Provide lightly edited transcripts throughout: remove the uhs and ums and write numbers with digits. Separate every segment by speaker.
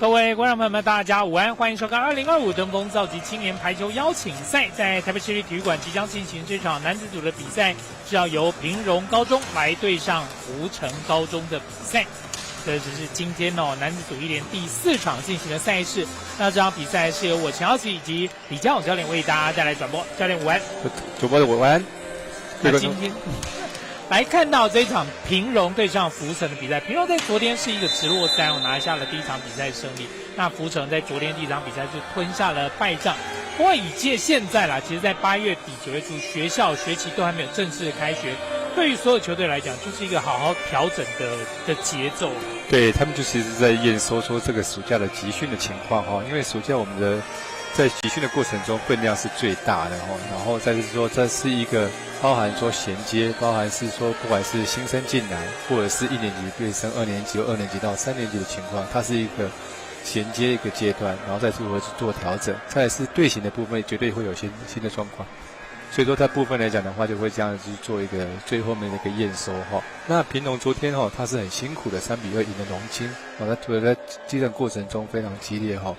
Speaker 1: 各位观众朋友们，大家午安，欢迎收看2025登峰造极青年排球邀请赛。在台北市立体育馆即将进行这场男子组的比赛，是要由平荣高中来对上福成高中的比赛。这只是今天男子组一连第4场进行的赛事。那这场比赛是由我陈耀奇以及李家勇教练为大家带来转播。教练午安，
Speaker 2: 主播的午安。
Speaker 1: 那今天来看到这场平荣对上福成的比赛，平荣在昨天是一个直落3，拿下了第一场比赛胜利。那福成在昨天第一场比赛就吞下了败仗。不过以现在啦，其实在8月底9月初，学期都还没有正式的开学，对于所有球队来讲，就是一个好好调整的节奏。
Speaker 2: 对，他们就是在验收说这个暑假的集训的情况哈，因为暑假我们的在集训的过程中分量是最大的哈，然后再是说这是一个包含说衔接，包含是说不管是新生进来，或者是1年级对升2年级或2年级到3年级的情况，它是一个衔接一个阶段，然后再如何去做调整。再来是队形的部分，绝对会有新的状况。所以说，在部分来讲的话，就会这样子做一个最后面的一个验收哈。那平荣昨天哈，他是很辛苦的3-2赢了龙津，他除了在激战过程中非常激烈哈。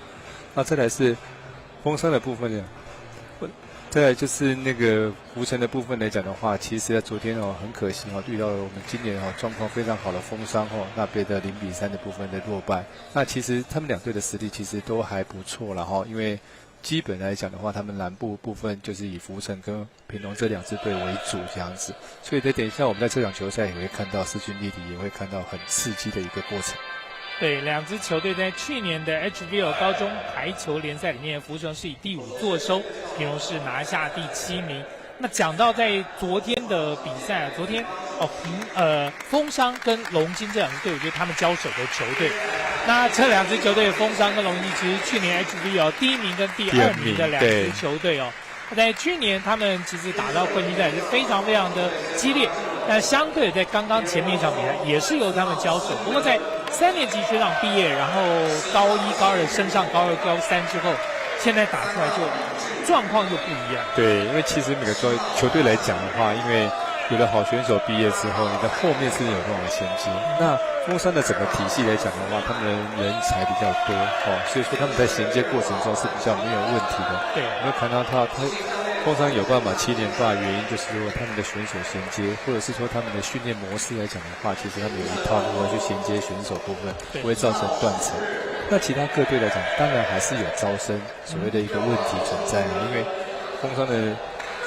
Speaker 2: 那再来是风山的部分呢，再来就是那个福成的部分来讲的话，其实在昨天很可惜遇到了我们今年状况非常好的风商那边的0-3的部分的落败。那其实他们两队的实力其实都还不错了哈，因为基本来讲的话，他们南部部分就是以福成跟平荣这2支队为主这样子，所以等一下我们在这场球赛也会看到势均力敌，也会看到很刺激的一个过程。
Speaker 1: 对，2支球队在去年的 HVL 高中排球联赛里面，福成是以第5坐收，平荣是拿下第7名。那讲到在昨天的比赛昨天风商跟龙津这2支队，我觉得他们交手的球队。那这2支球队，风商跟龙津，其实去年 HVL 第1名跟第2名的2支球队在去年他们其实打到冠军赛是非常非常的激烈，但相对在刚刚前面一场比赛也是由他们交手。不过在3年级学长毕业，然后高1、高2升上高2、高3之后，现在打出来就状况又不一样。
Speaker 2: 对，因为其实每个球队来讲的话，因为有了好选手毕业之后，你的后面是有这种的衔接。那风山的整个体系来讲的话，他们的人才比较多所以说他们在衔接过程中是比较没有问题的。
Speaker 1: 对，
Speaker 2: 你会看到他风山有办法7连霸，原因就是说他们的选手衔接，或者是说他们的训练模式来讲的话，其实他们有一套如何去衔接选手部分，不会造成断层。那其他各队来讲，当然还是有招生所谓的一个问题存在因为风山的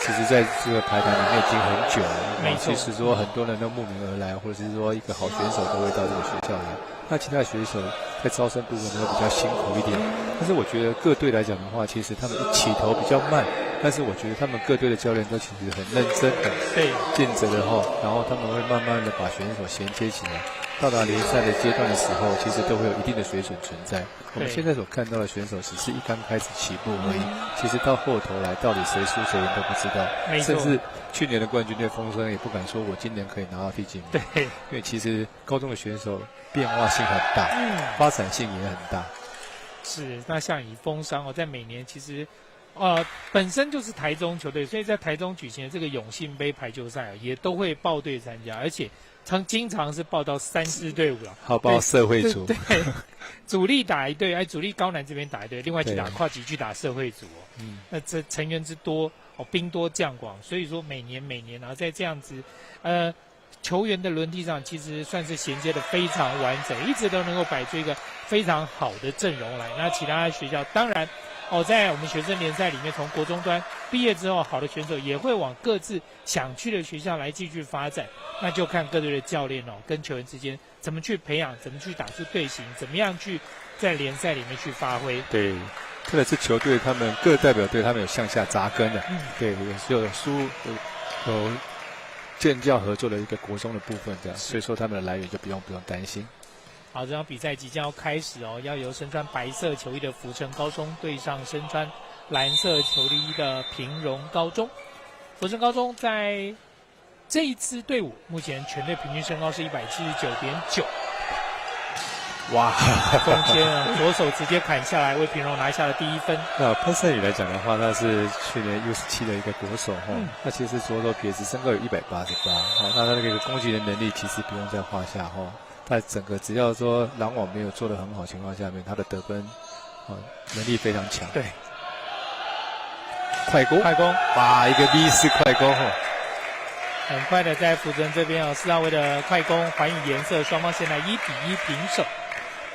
Speaker 2: 其实在这个排坛里面已经很久了，
Speaker 1: 没错。
Speaker 2: 其实说很多人都慕名而来，或者是说一个好选手都会到这个学校来。那其他的学手在招生部分会比较辛苦一点，但是我觉得各队来讲的话，其实他们起头比较慢，但是我觉得他们各队的教练都其实很认真、很尽责的然后他们会慢慢的把选手衔接起来。到达联赛的阶段的时候，其实都会有一定的水准存在。我们现在所看到的选手只是一刚开始起步而已，其实到后头来，到底谁输谁赢都不知道。甚至去年的冠军队风声也不敢说我今年可以拿到第几名。
Speaker 1: 对，
Speaker 2: 因为其实高中的选手变化性很大，发展性也很大。
Speaker 1: 是，那像以风商在每年其实本身就是台中球队，所以在台中举行的这个永信杯排球赛也都会报队参加，而且经常是报到3支队伍了，
Speaker 2: 好报社会组，
Speaker 1: 对，主力打一队，主力高南这边打一队，另外去打跨级去打社会组那这成员之多兵多将广，所以说每年在这样子球员的轮替上，其实算是衔接的非常完整，一直都能够摆出一个非常好的阵容来。那其他学校当然在我们学生联赛里面，从国中端毕业之后，好的选手也会往各自想去的学校来继续发展。那就看各队的教练跟球员之间怎么去培养，怎么去打出队形，怎么样去在联赛里面去发挥。
Speaker 2: 对，特别是球队他们各代表队他们有向下扎根的，对，也是有建教合作的一个国中的部分这样，所以说他们的来源就不用担心。
Speaker 1: 好，这场比赛即将要开始要由身穿白色球衣的福成高中对上身穿蓝色球衣的平荣高中。福成高中在这一支队伍目前全队平均身高是179.9。哇！中间左手直接砍下来，为平荣拿下了第1分。
Speaker 2: 那潘胜宇来讲的话，那是去年 U17的一个国手那其实左手撇子身高有188那他那个攻击的能力其实不用在话下他整个只要说拦网没有做得很好情况下面，他的得分能力非常强。
Speaker 1: 对，
Speaker 2: 快攻，哇，一个 V4快攻
Speaker 1: 很快的在福城这边4号位的快攻还以颜色，双方现在1-1平手。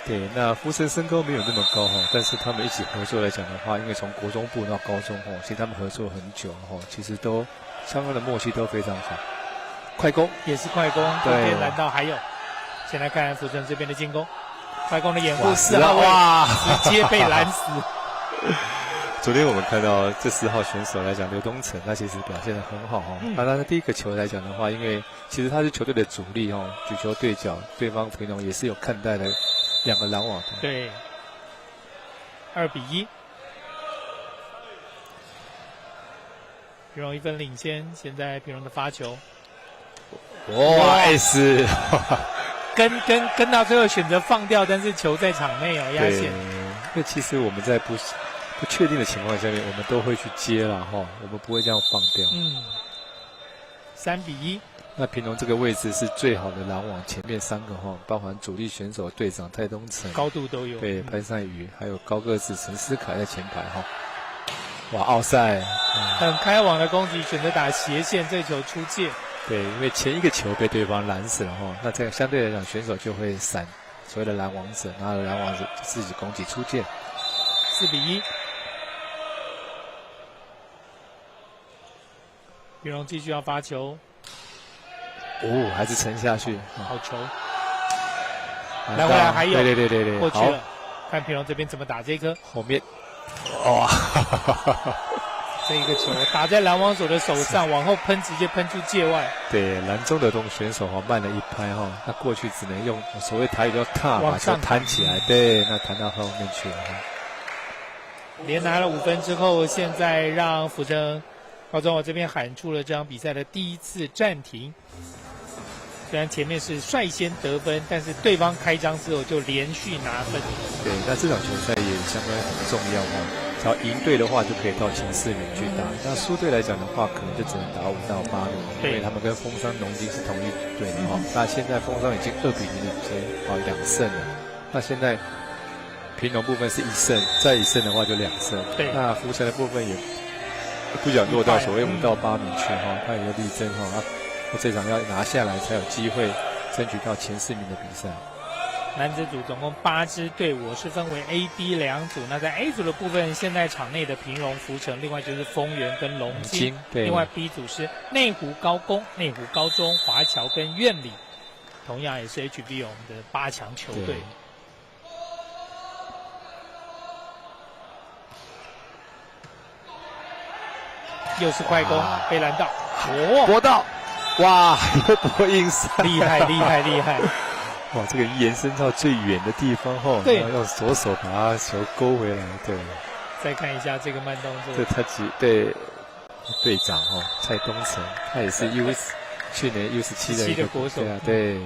Speaker 2: 对，那福城身高没有那么高但是他们一起合作来讲的话，因为从国中部到高中其实他们合作很久其实都相关的默契都非常好。快攻
Speaker 1: 也是快攻，这边拦到还有，先来看福城这边的进攻，快攻的掩护4号位直接被拦死。
Speaker 2: 昨天我们看到这4号选手来讲，刘东成他其实表现得很好他的第一个球来讲的话，因为其实他是球队的主力举球对角，对方平龙也是有看待的2个拦网的。
Speaker 1: 对，2-1，平龙1分领先，现在平龙的发球。
Speaker 2: 哇 ，S，
Speaker 1: 跟到最后选择放掉，但是球在场内压线。
Speaker 2: 因为其实我们在不确定的情况下面，我们都会去接了我们不会这样放掉。
Speaker 1: 3-1。
Speaker 2: 那平龙这个位置是最好的拦网，前面3个包含主力选手队长蔡东成，
Speaker 1: 高度都有。
Speaker 2: 对，潘善宇，还有高个子陈思凯在前排哇，奥赛，
Speaker 1: 很开网的攻击，选择打斜线，这球出界。
Speaker 2: 对，因为前一个球被对方拦死了那这样相对来讲选手就会闪所谓的拦网者，然后拦网者自己攻击出界。
Speaker 1: 4-1。平龙继续要发球。
Speaker 2: 还是沉下去。
Speaker 1: 好球。来回来还有。
Speaker 2: 对，
Speaker 1: 过去了。看平龙这边怎么打这一颗。
Speaker 2: 后面。哇！
Speaker 1: 这一个球打在拦网手的手上，往后喷，直接喷出界外。
Speaker 2: 对，蓝中的选手慢了一拍那过去只能用所谓台语叫踏，把球弹起来。对，那弹到后面去了。
Speaker 1: 连拿了5分之后，现在让福城高中我这边喊出了这场比赛的第1次暂停。虽然前面是率先得分，但是对方开张之后就连续拿分。
Speaker 2: 对，那这场球赛也相当很重要只要赢队的话，就可以到前4名去打。那输队来讲的话，可能就只能打5到8名，因为他们跟丰山农金是同一组队的那现在丰山已经2-0领先2胜了。那现在平龙部分是1胜，再1胜的话就2胜。
Speaker 1: 对，
Speaker 2: 那福城的部分也不想落到所谓5到8名去他也要力争这场要拿下来才有机会争取到前4名的比赛。
Speaker 1: 男子组总共8支队伍是分为 A、B 2组。那在 A 组的部分，现在场内的平龙、福城，另外就是丰原跟龙津。另外 B 组是内湖高工、内湖高中、华侨跟苑里，同样也是 HBL 我们的8强球队。又是快攻，被拦到，
Speaker 2: 搏到，哇，又搏硬上，
Speaker 1: 厉害！
Speaker 2: 哇，这个延伸到最远的地方
Speaker 1: 对，
Speaker 2: 然后用左手把他球勾回来，对。
Speaker 1: 再看一下这个慢动作，
Speaker 2: 这他对队长蔡东成，他也是去年 U17的一个
Speaker 1: 国手，
Speaker 2: 对，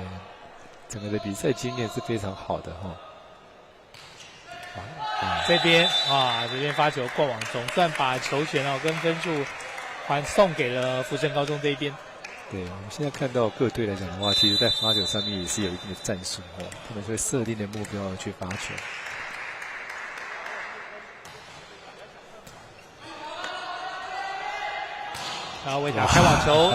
Speaker 2: 整个的比赛经验是非常好的
Speaker 1: 这边发球过网，总算把球权跟分数还送给了福城高中这一边。
Speaker 2: 对，我们现在看到各队来讲的话，其实在发球上面也是有一定的战术他们会设定的目标去发球。
Speaker 1: 然后为打开网球，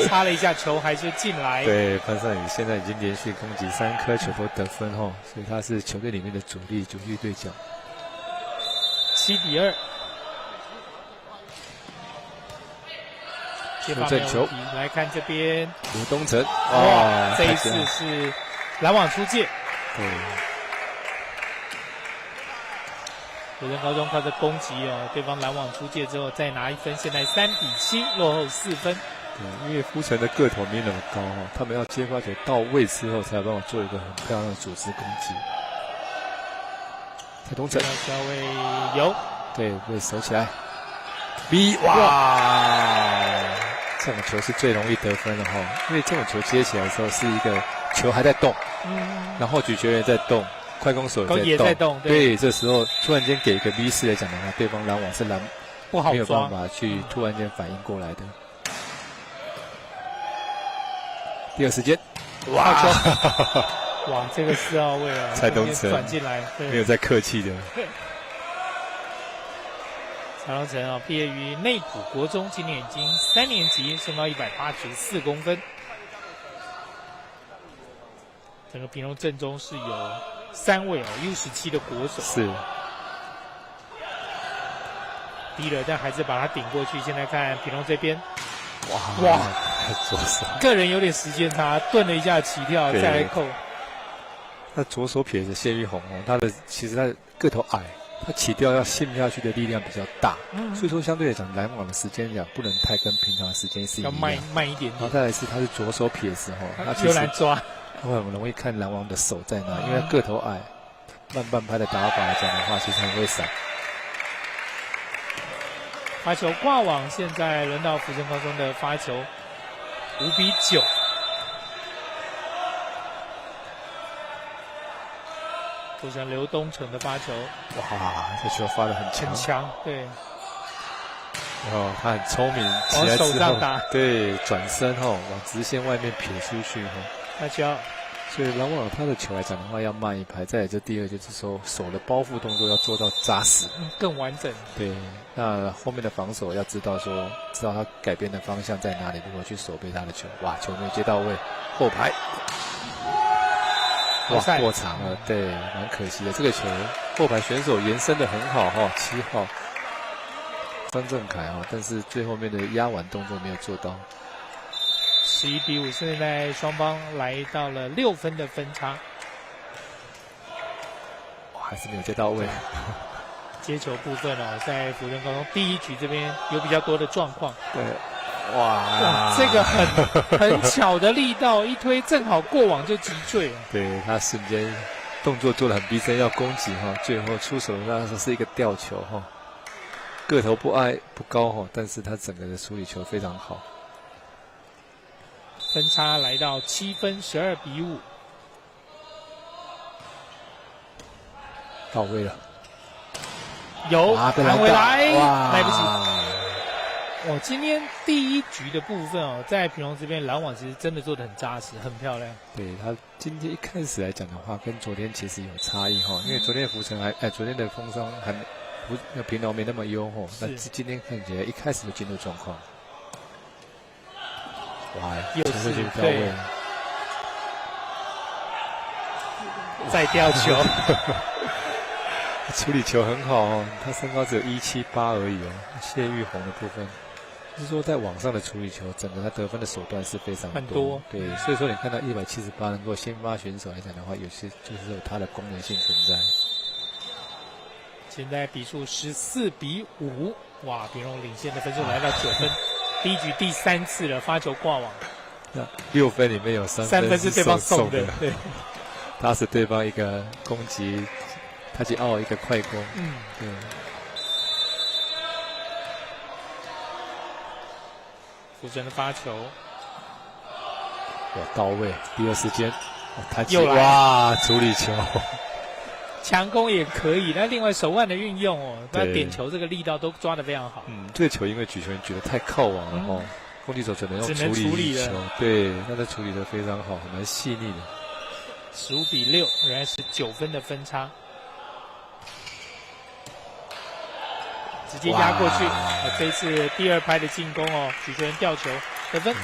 Speaker 1: 擦了一下球还是进来。
Speaker 2: 对，潘善宇现在已经连续攻击3颗球都得分所以他是球队里面的主力对角。
Speaker 1: 7-2。正球来看这边，
Speaker 2: 吴东成，
Speaker 1: 这一次是拦网出界。
Speaker 2: 对，
Speaker 1: 福城高中靠着攻击对方拦网出界之后再拿1分，现在3-7，落后4分。
Speaker 2: 对，因为福城的个头没那么高他们要接发球到位之后才有办法做一个很漂亮的组织攻击。蔡东成，
Speaker 1: 稍微有，
Speaker 2: 对，被守起来。B， 哇！这种球是最容易得分的因为这种球接起来的时候是一个球还在动，然后举球员在动，快攻手
Speaker 1: 也在动，
Speaker 2: 对，这时候突然间给一个 V4来讲的话，对方拦网是
Speaker 1: 不好抓，
Speaker 2: 没有办法去突然间反应过来的。第二时间，哇！
Speaker 1: 哇，这个4号位啊，
Speaker 2: 蔡东成
Speaker 1: 转进来，
Speaker 2: 没有在客气的。
Speaker 1: 蔡东成啊，毕业于内埔国中，今年已经3年级，身高184公分。整个屏东阵中是有3位U17的国手。
Speaker 2: 是。
Speaker 1: 低了，但还是把它顶过去。现在看屏东这边，
Speaker 2: 哇，左手，
Speaker 1: 个人有点时间差，顿了一下起跳，再来扣。
Speaker 2: 他左手撇着谢玉红哦，其实他个头矮，他起吊要陷下去的力量比较大，所以说相对来讲拦网的时间讲不能太跟平常的时间是一样，
Speaker 1: 要慢一点。
Speaker 2: 然后再来是他是左手撇子他
Speaker 1: 其实难抓，
Speaker 2: 他会很容易看拦网的手在哪，因为他个头矮，慢半拍的打法来讲的话，其实很会闪。
Speaker 1: 发球挂网，现在轮到福建高中的发球，5-9。组成刘东成的发球，
Speaker 2: 哇，这球发得很强，
Speaker 1: 很强，对。
Speaker 2: 他很聪明，起来之后，对，转身往直线外面撇出去
Speaker 1: 发球。
Speaker 2: 所以篮网他的球来讲的话，要慢一拍。再来，这第二就是说手的包覆动作要做到扎实，
Speaker 1: 更完整。
Speaker 2: 对，那后面的防守要知道他改变的方向在哪里，如何去守备他的球。哇，球没有接到位，后排，哇，过长了，对，蛮可惜的。这个球后排选手延伸的很好7号张正凯但是最后面的压完动作没有做到。
Speaker 1: 11-5，现在双方来到了6分的分差。
Speaker 2: 哇，还是没有接到位。
Speaker 1: 接球部分在福建高中第1局这边有比较多的状况。
Speaker 2: 对，哇，
Speaker 1: 这个很巧的力道，一推正好过网就击坠了。
Speaker 2: 对，他瞬间动作做得很逼真，要攻击最后出手的那时候是一个吊球个头不高但是他整个的处理球非常好。
Speaker 1: 分差来到7分，12-5，
Speaker 2: 到位了，
Speaker 1: 有弹回来，来不及。今天第1局的部分在屏东这边拦网其实真的做得很扎实，很漂亮。
Speaker 2: 对，他今天一开始来讲的话，跟昨天其实有差异因为昨天的浮城昨天的风霜还屏东没那么优那今天看起来一开始就进入状况。哇，
Speaker 1: 又是
Speaker 2: 到位，
Speaker 1: 再吊球，
Speaker 2: 处理球很好他身高只有178而已谢玉红的部分，就是说在网上的处理球，整个他得分的手段是非常多，对，所以说你看到178能够先发选手来讲的话，有些就是有他的功能性存在。
Speaker 1: 现在比数14-5，哇，屏东领先的分数来到9分。第1局第3次了，发球挂网。
Speaker 2: 那6分里面有3分是对方送的，对，他是对方一个攻击，他去一个快攻，对。
Speaker 1: 福城的发球，
Speaker 2: 到位，第2时间，
Speaker 1: 又来，
Speaker 2: 哇，处理球。
Speaker 1: 强攻也可以，那另外手腕的运用那点球这个力道都抓得非常好。
Speaker 2: 这个球因为举球员觉得太靠网了攻击手只能用处理球，对，那他处理得非常好，蛮细腻的。
Speaker 1: 15-6，仍然是9分的分差，直接压过去。这一次第2拍的进攻举球员吊球得分。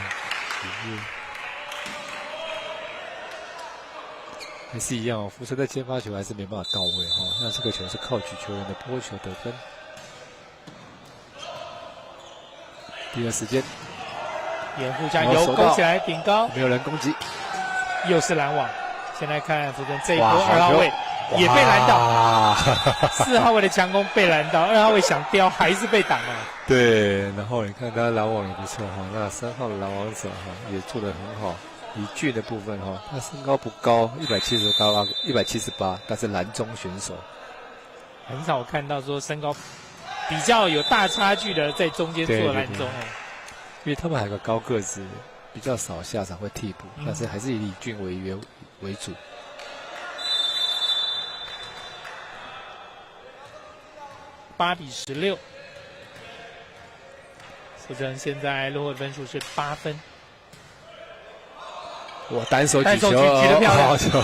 Speaker 2: 还是一样福城在接发球还是没办法到位那这个球是靠举球员的拨球得分。第2时间，
Speaker 1: 掩护加油，勾起来顶高，
Speaker 2: 没有人攻击，
Speaker 1: 又是拦网。现在看福城这一波2号位也被拦到，4号位的强攻被拦到，2号位想吊还是被挡了。
Speaker 2: 对，然后你看他拦网也不错那3号的拦网者也做得很好。李俊的部分他身高不高，178，但是篮中选手，
Speaker 1: 很少看到说身高比较有大差距的在中间做篮中
Speaker 2: 因为他们还有个高个子，比较少下场会替补，但是还是以李俊为主。
Speaker 1: 8-16，福城现在落后分数是8分。
Speaker 2: 我单手
Speaker 1: 单手
Speaker 2: 举球，
Speaker 1: 举得漂亮
Speaker 2: 好球。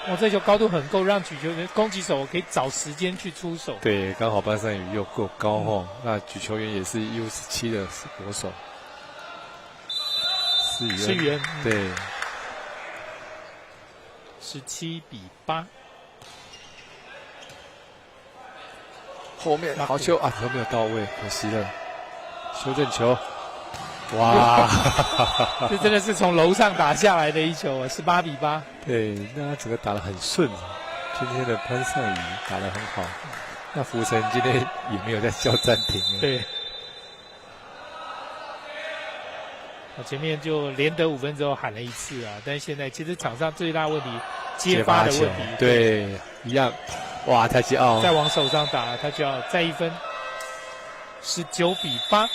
Speaker 1: 哇，这球高度很够，让举球员攻击手可以找时间去出手。
Speaker 2: 对，刚好班上宇又够高哦，那举球员也是 U17的国手，施宇恩，对
Speaker 1: ，17-8。
Speaker 2: 后面好球啊，球没有到位，可惜了。修正球，哇，
Speaker 1: 这真的是从楼上打下来的一球啊，18-8。
Speaker 2: 对，那他整个打得很顺。今天的潘尚宇打得很好，那福成今天也没有在叫暂停。
Speaker 1: 对，前面就连得5分之后喊了一次啊，但是现在其实场上最大问题接发的问题，
Speaker 2: 对，一样。哇，太极奥
Speaker 1: 再往手上打，他就要再1分，19-8，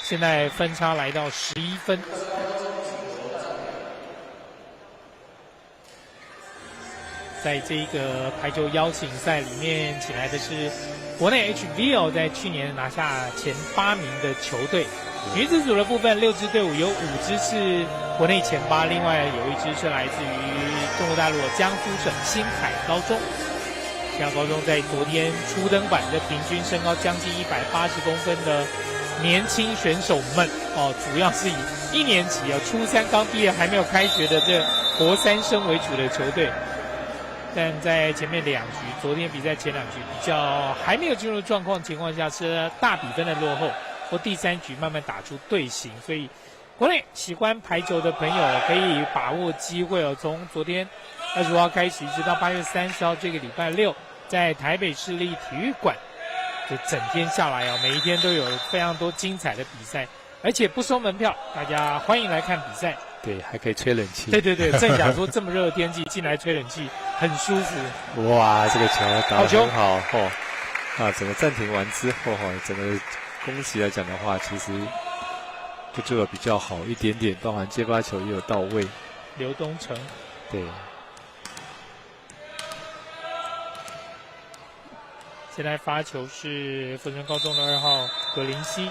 Speaker 1: 现在分差来到11分。在这个排球邀请赛里面，请来的是国内 HVO 在去年拿下前8名的球队。女子组的部分，6支队伍有5支是国内前8，另外有1支是来自于中国大陆江苏省新海高中。新海高中在昨天初登板的平均身高将近180公分的年轻选手们，主要是以1年级初3刚毕业还没有开学的这国3生为主的球队。但在前面2局，昨天比赛前2局比较还没有进入状况情况下，是大比分的落后，或第3局慢慢打出队形，所以国内喜欢排球的朋友可以把握机会哦。从昨天25号开始，一直到8月30号这个礼拜6，在台北市立体育馆，就整天下来每一天都有非常多精彩的比赛，而且不收门票，大家欢迎来看比赛。
Speaker 2: 对，还可以吹冷气。
Speaker 1: 对，正想说这么热的天气进来吹冷气很舒服。
Speaker 2: 哇，这个球打得很好哦。啊，整个暂停完之后整个攻击来讲的话，其实就做得比较好一点点，包含接发球也有到位。
Speaker 1: 刘东成，
Speaker 2: 对。
Speaker 1: 现在发球是福成高中的2号葛林熙。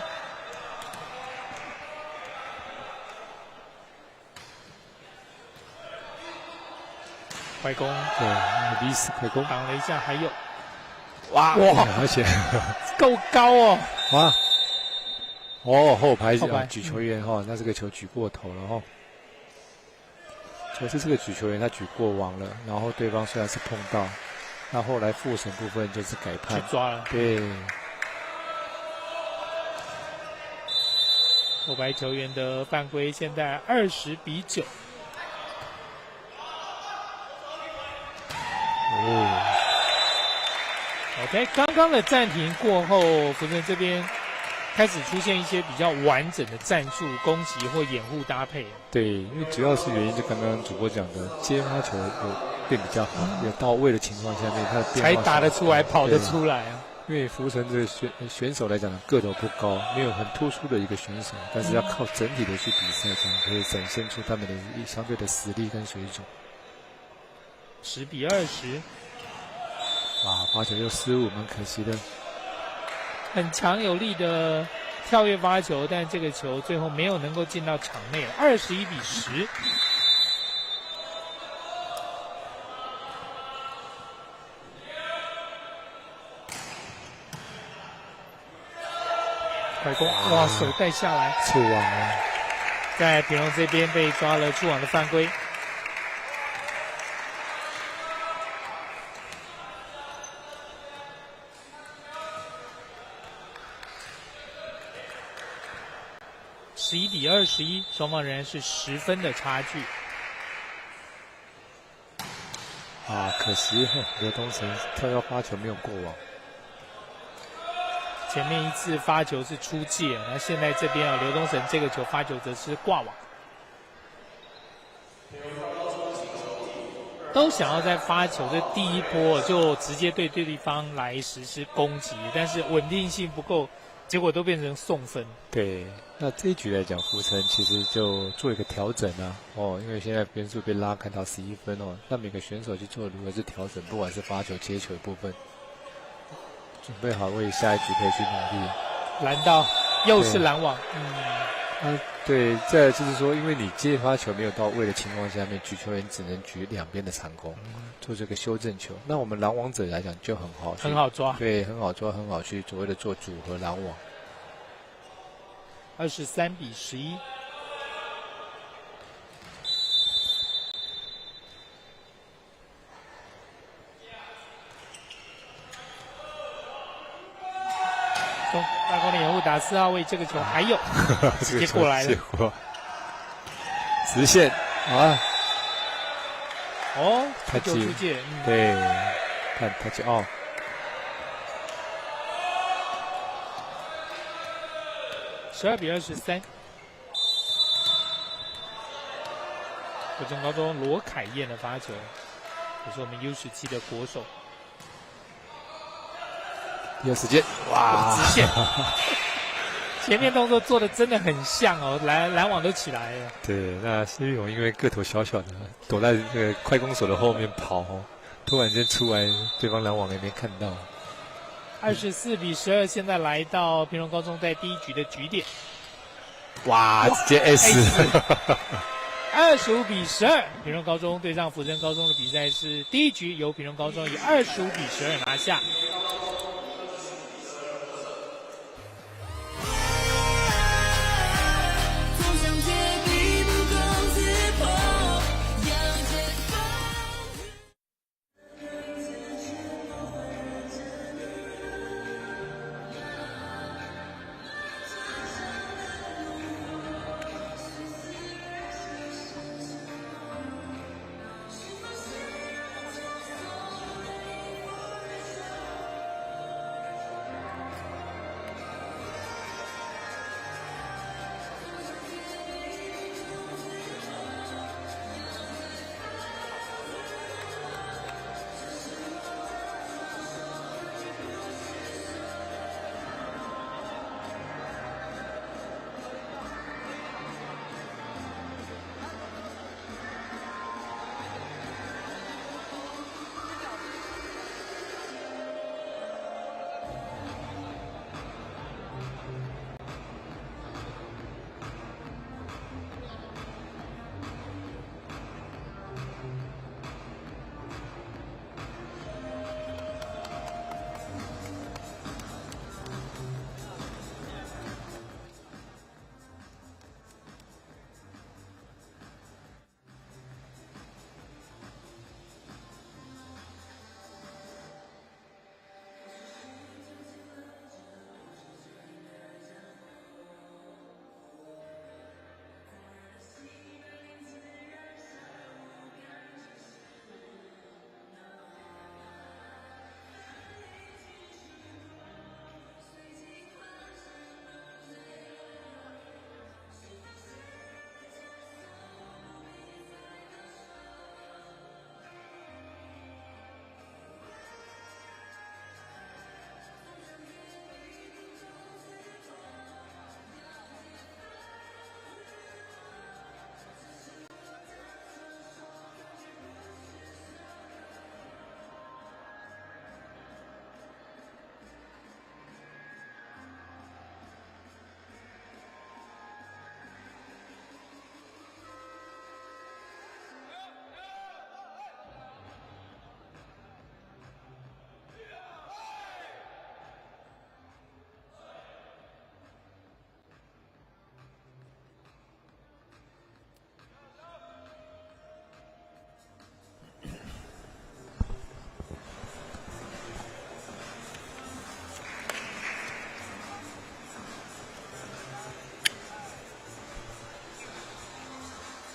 Speaker 1: 快攻，
Speaker 2: 对，V4快攻，
Speaker 1: 挡了一下，还有，
Speaker 2: 哇，而且
Speaker 1: 够高哦，
Speaker 2: 哇，后排举球员那这个球举过头了就是这个举球员他举过网了，然后对方虽然是碰到，那后来复审部分就是改判，
Speaker 1: 去抓了，
Speaker 2: 对，
Speaker 1: 后排球员的犯规，现在20-9。OK， 刚刚的暂停过后，福成这边开始出现一些比较完整的战术攻击或掩护搭配。
Speaker 2: 对，因为主要是原因就刚刚主播讲的，接发球有变比较好，有到位的情况下面，他的变化
Speaker 1: 才打得出来，跑得出来啊。
Speaker 2: 因为福成这个选手来讲呢，个头不高，没有很突出的一个选手，但是要靠整体的去比赛，才可以展现出他们的相对的实力跟水准。
Speaker 1: 10-20。
Speaker 2: 哇，发球又失误，蛮可惜的。
Speaker 1: 很强有力的跳跃发球，但这个球最后没有能够进到场内了。21-10。快攻，哇，手带下来，
Speaker 2: 触网啊！
Speaker 1: 在平龙这边被抓了触网的犯规。11-21，双方仍然是10分的差距。
Speaker 2: 啊，可惜刘东成跳跃发球没有过网。
Speaker 1: 前面一次发球是出界，那现在这边刘东成这个球发球则是挂网。都想要在发球的第一波就直接对对方来实施攻击，但是稳定性不够，结果都变成送分。
Speaker 2: 对，那这一局来讲，福成其实就做一个调整啊，因为现在分数被拉开到11分那每个选手去做如何是调整，不管是发球、接球的部分，准备好为下一局可以去努力。
Speaker 1: 拦到，又是拦网，
Speaker 2: 对，再来就是说，因为你接发球没有到位的情况下面，举球员只能举两边的长弓，做这个修正球。那我们拦网者来讲就很好，
Speaker 1: 很好抓，
Speaker 2: 对，很好抓，很好去所谓的做组合拦网。
Speaker 1: 23-11。大公的掩护打4号位，这个球还有，直接过来了。
Speaker 2: 直线啊！
Speaker 1: 哦，他就出界，
Speaker 2: 对，看他就哦。
Speaker 1: 12-23。国中高中罗凯燕的发球，也是我们 U17的国手。
Speaker 2: 有时间，哇，
Speaker 1: 直线，前面动作做的真的很像哦，拦网都起来了。
Speaker 2: 对，那施玉荣因为个头小小的，躲在这个快攻手的后面跑，突然间出来，对方拦网也没看到。
Speaker 1: 24-12，现在来到屏东高中在第一局的局点。
Speaker 2: 哇，直接 S。
Speaker 1: 25-12，屏东高中对上福镇高中的比赛是第一局由屏东高中以25-12拿下。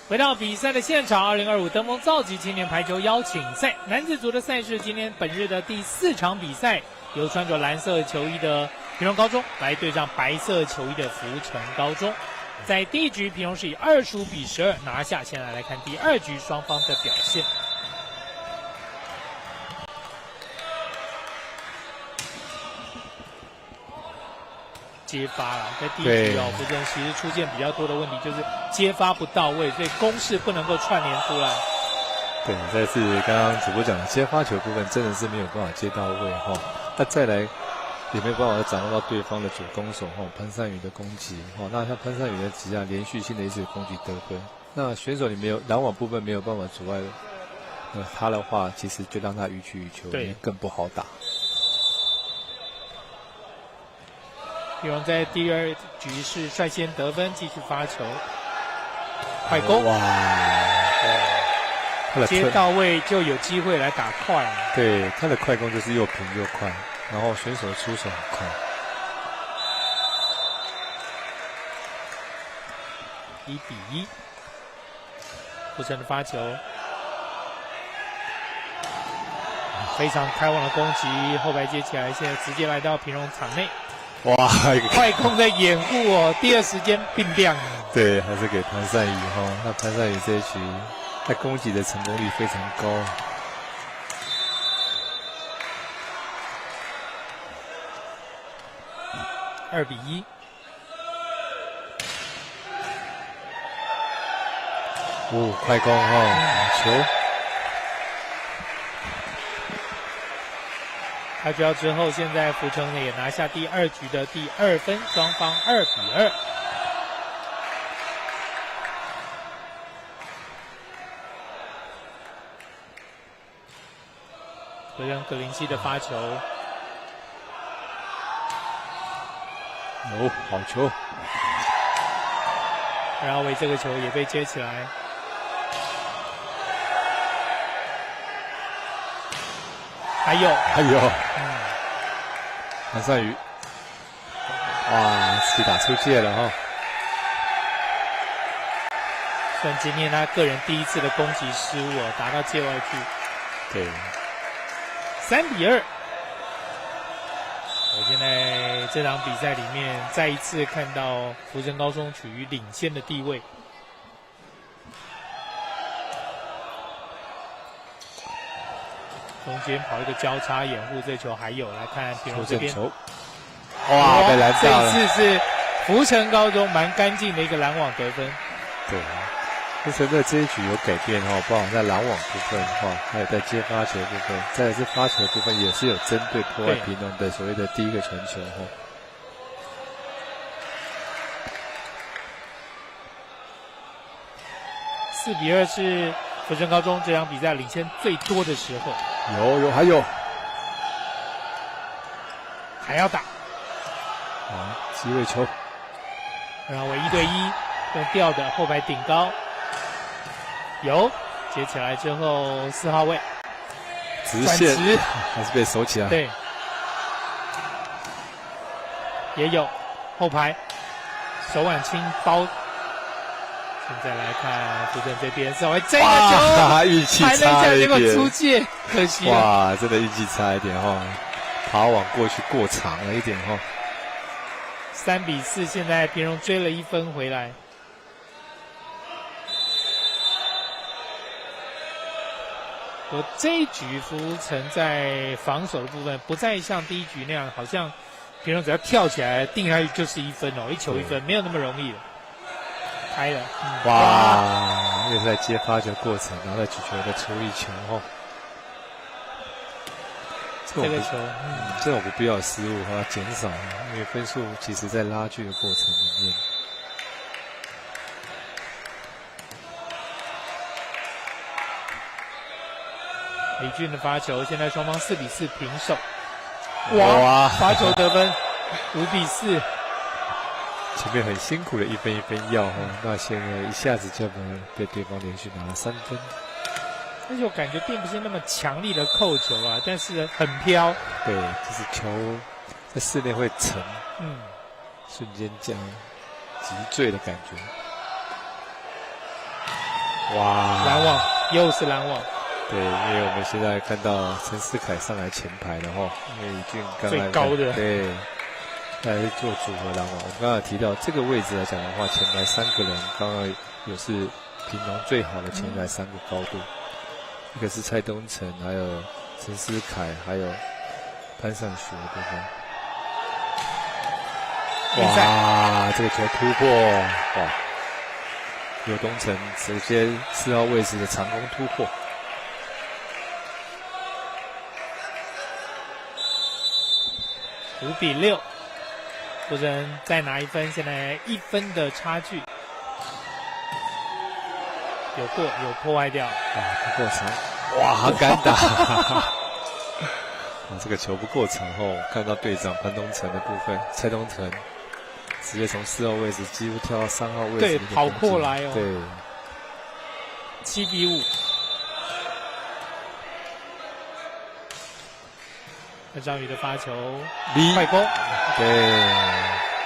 Speaker 1: 回到比赛的现场，2025登峰造极青年排球邀请赛男子组的赛事，今天本日的第4场比赛，由穿着蓝色球衣的屏东高中来对上白色球衣的福成高中。在第一局，屏东是以25-12拿下。现在来看第2局双方的表现。接发了，在第一局哦，福建其实出现比较多的问题，就是接发不到位，所以攻势不能够串联出来。
Speaker 2: 对，再次刚刚主播讲的接发球部分真的是没有办法接到位哈。那再来，也没有办法掌握到对方的主攻手潘善宇的攻击那像潘善宇的只要连续性的一直攻击得分，那选手你没有拦网部分没有办法阻碍他的话，其实就让他予取予求，
Speaker 1: 对，
Speaker 2: 更不好打。
Speaker 1: 比如在第2局是率先得分，继续发球，快攻，
Speaker 2: 哇！
Speaker 1: 接到位就有机会来打快。
Speaker 2: 对，他的快攻就是又平又快，然后选手的出手很快。
Speaker 1: 1比1，福成的发球，非常开往的攻击，后排接起来，现在直接来到平荣场内。
Speaker 2: 哇，
Speaker 1: 快攻的掩护第二时间并亮。
Speaker 2: 对，还是给潘善宇那潘善宇这一局他攻击的成功率非常高。
Speaker 1: 2比1。
Speaker 2: 快攻球。
Speaker 1: 开球之后，现在福成呢也拿下第2局的第2分，双方2比2。回让格林西的发球，
Speaker 2: 好球！
Speaker 1: 然后为这个球也被接起来。还有，
Speaker 2: 潘善宇，自己打出界了
Speaker 1: 算今天他个人第1次的攻击失误打到界外去。
Speaker 2: 对
Speaker 1: ，3比2。我现在这场比赛里面再一次看到福成高中处于领先的地位。中间跑一个交叉掩护，这球还有。来看平荣这边，
Speaker 2: 被拦到了。
Speaker 1: 这一次是福成高中蛮干净的一个拦网得分。
Speaker 2: 对，福成在这一局有改变包含在拦网部分还有在接发球部分，再来是发球部分也是有针对破坏平荣的所谓的第1个传球
Speaker 1: 4比2是福成高中这场比赛领先最多的时候。还要打。
Speaker 2: 机会球。
Speaker 1: 然后为1对1，用吊的后排顶高，接起来之后4号位
Speaker 2: 直线还是被守起来。
Speaker 1: 对，也有后排手腕轻包。现在来看福成这边，稍微这个球
Speaker 2: 运气差一点，
Speaker 1: 结果出界，可惜了。
Speaker 2: 真的运气差一点爬网过去过长了一点
Speaker 1: 3比4，现在平荣追了1分回来。这一局福成在防守的部分不再像第1局那样，好像平荣只要跳起来定下去就是1分1球1分，没有那么容易了。开了，
Speaker 2: 又是在接发球过程，然后在举球的处理球
Speaker 1: 这个球，
Speaker 2: 这种不必要的失误要减少，因为分数其实在拉锯的过程里面。
Speaker 1: 李俊的发球，现在双方4比4平手。发球得分，5比4。
Speaker 2: 前面很辛苦的一分一分要那现在一下子就被对方连续拿了3分。
Speaker 1: 而且我感觉并不是那么强力的扣球但是很飘。
Speaker 2: 对，就是球在室内会沉，瞬间这样击坠的感觉。
Speaker 1: 拦网，又是拦网。
Speaker 2: 对，因为我们现在看到陈思凯上来前排的因为李俊刚
Speaker 1: 最高的，
Speaker 2: 对，来做组合拦网。我们刚刚提到这个位置来讲的话，前排3个人刚刚也是平荣最好的前排3个高度，一个是蔡东成，还有陈思凯，还有潘尚学的部分。这个球突破，刘东成直接4号位置的长攻突破。
Speaker 1: 5-6，福城再拿1分，现在1分的差距。有破坏掉，
Speaker 2: 不够长，哇，干打！这个球不够长后，看到队长潘东城的部分，蔡东城直接从4号位置几乎跳到3号位置，
Speaker 1: 对，跑过来哦，
Speaker 2: 对
Speaker 1: ，7-5。那张宇的发球，快攻，
Speaker 2: 对，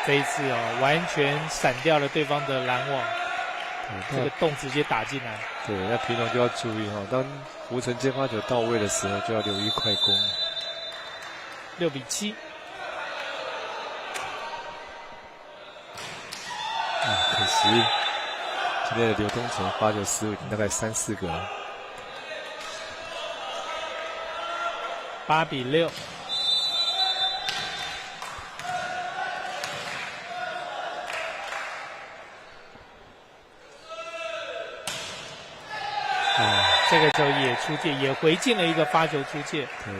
Speaker 1: 这一次哦，完全闪掉了对方的拦网。这个洞直接打进来。
Speaker 2: 对，那平常就要注意哈，当福城接发球到位的时候，就要留意快攻。
Speaker 1: 6-7。
Speaker 2: 可惜今天的刘东成发球失误已经大概3-4个了。
Speaker 1: 8-6。这个球也出界，也回进了一个发球出界。
Speaker 2: 对。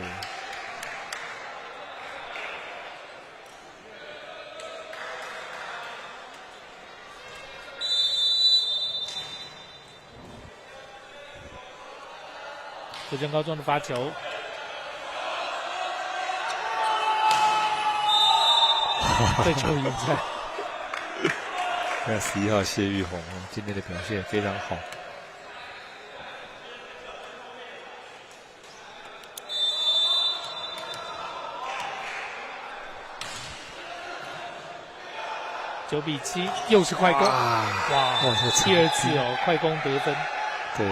Speaker 1: 福城高中的发球，这球赢在。
Speaker 2: 那11号谢玉红今天的表现非常好。
Speaker 1: 9-7，又是快攻，哇，第2次哦，快攻得分。
Speaker 2: 对，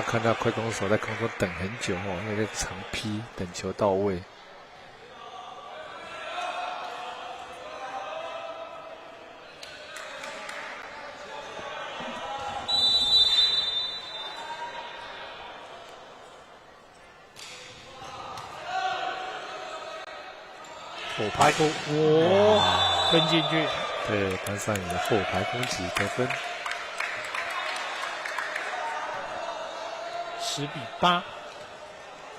Speaker 2: 看到快攻手在空中等很久哦，因为那个长劈等球到位。
Speaker 1: 后排攻，哇，分进去。
Speaker 2: 对，潘尚宇的后排攻击得分。
Speaker 1: 10-8，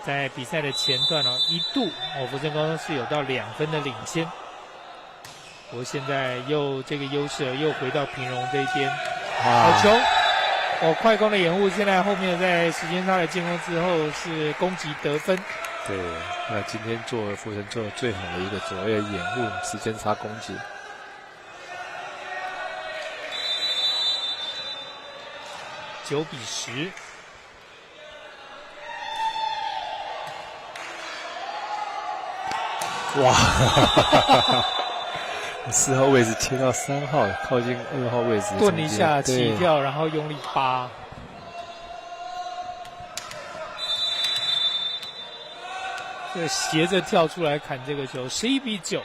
Speaker 1: 在比赛的前段哦，一度福城高中是有到2分的领先，不过现在又这个优势又回到平荣这一边。好球！快攻的掩护，现在后面在时间差的进攻之后是攻击得分。
Speaker 2: 对，那今天福城做的最好的一个所谓的掩护时间差攻击。
Speaker 1: 9-10。
Speaker 2: 哇！4号位置切到3号，靠近2号位置，
Speaker 1: 顿一下起跳，然后用力扒。这斜着跳出来砍这个球，11-9。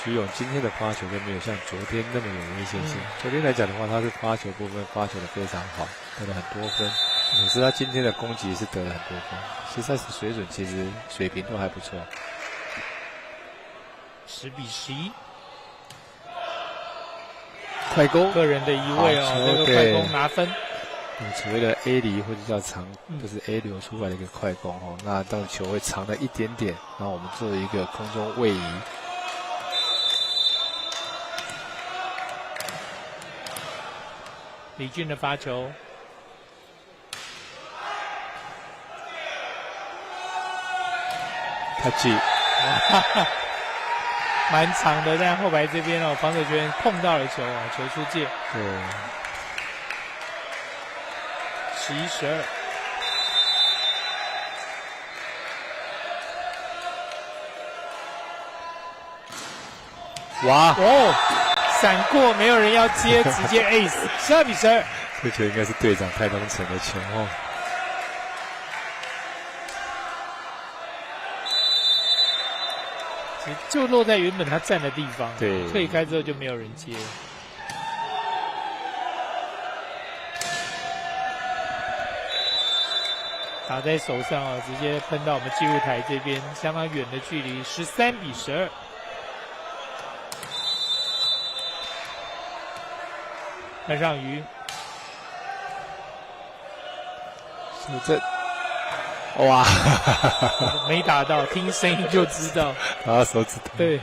Speaker 2: 徐勇今天的发球就没有像昨天那么有危险性。昨天来讲的话，他是发球部分发球的非常好，得了很多分。可是他今天的攻击是得了很多分，实在是其实水平都还不错。
Speaker 1: 10-11。
Speaker 2: 快攻，
Speaker 1: 个人的一位哦，这个快攻拿分。
Speaker 2: 所谓的 A 离或者叫长，就是 A 流出来的一个快攻哦。那当球会长了一点点，然后我们做一个空中位移。
Speaker 1: 李俊的发球，
Speaker 2: 他记，
Speaker 1: 蛮长的，在后排这边哦，防守球员碰到了球啊，球出界。
Speaker 2: 对。
Speaker 1: 11-12。
Speaker 2: 哇！
Speaker 1: 闪过，没有人要接，直接 ace，12-12。
Speaker 2: 这球应该是队长蔡东成的球哦。
Speaker 1: 就落在原本他站的地方，
Speaker 2: 对，
Speaker 1: 退开之后就没有人接。打在手上啊，直接喷到我们记录台这边，相当远的距离，13-12。潘尚瑜，
Speaker 2: 守正，哇，
Speaker 1: 没打到，听声音就知道。
Speaker 2: 打到手指头。
Speaker 1: 对，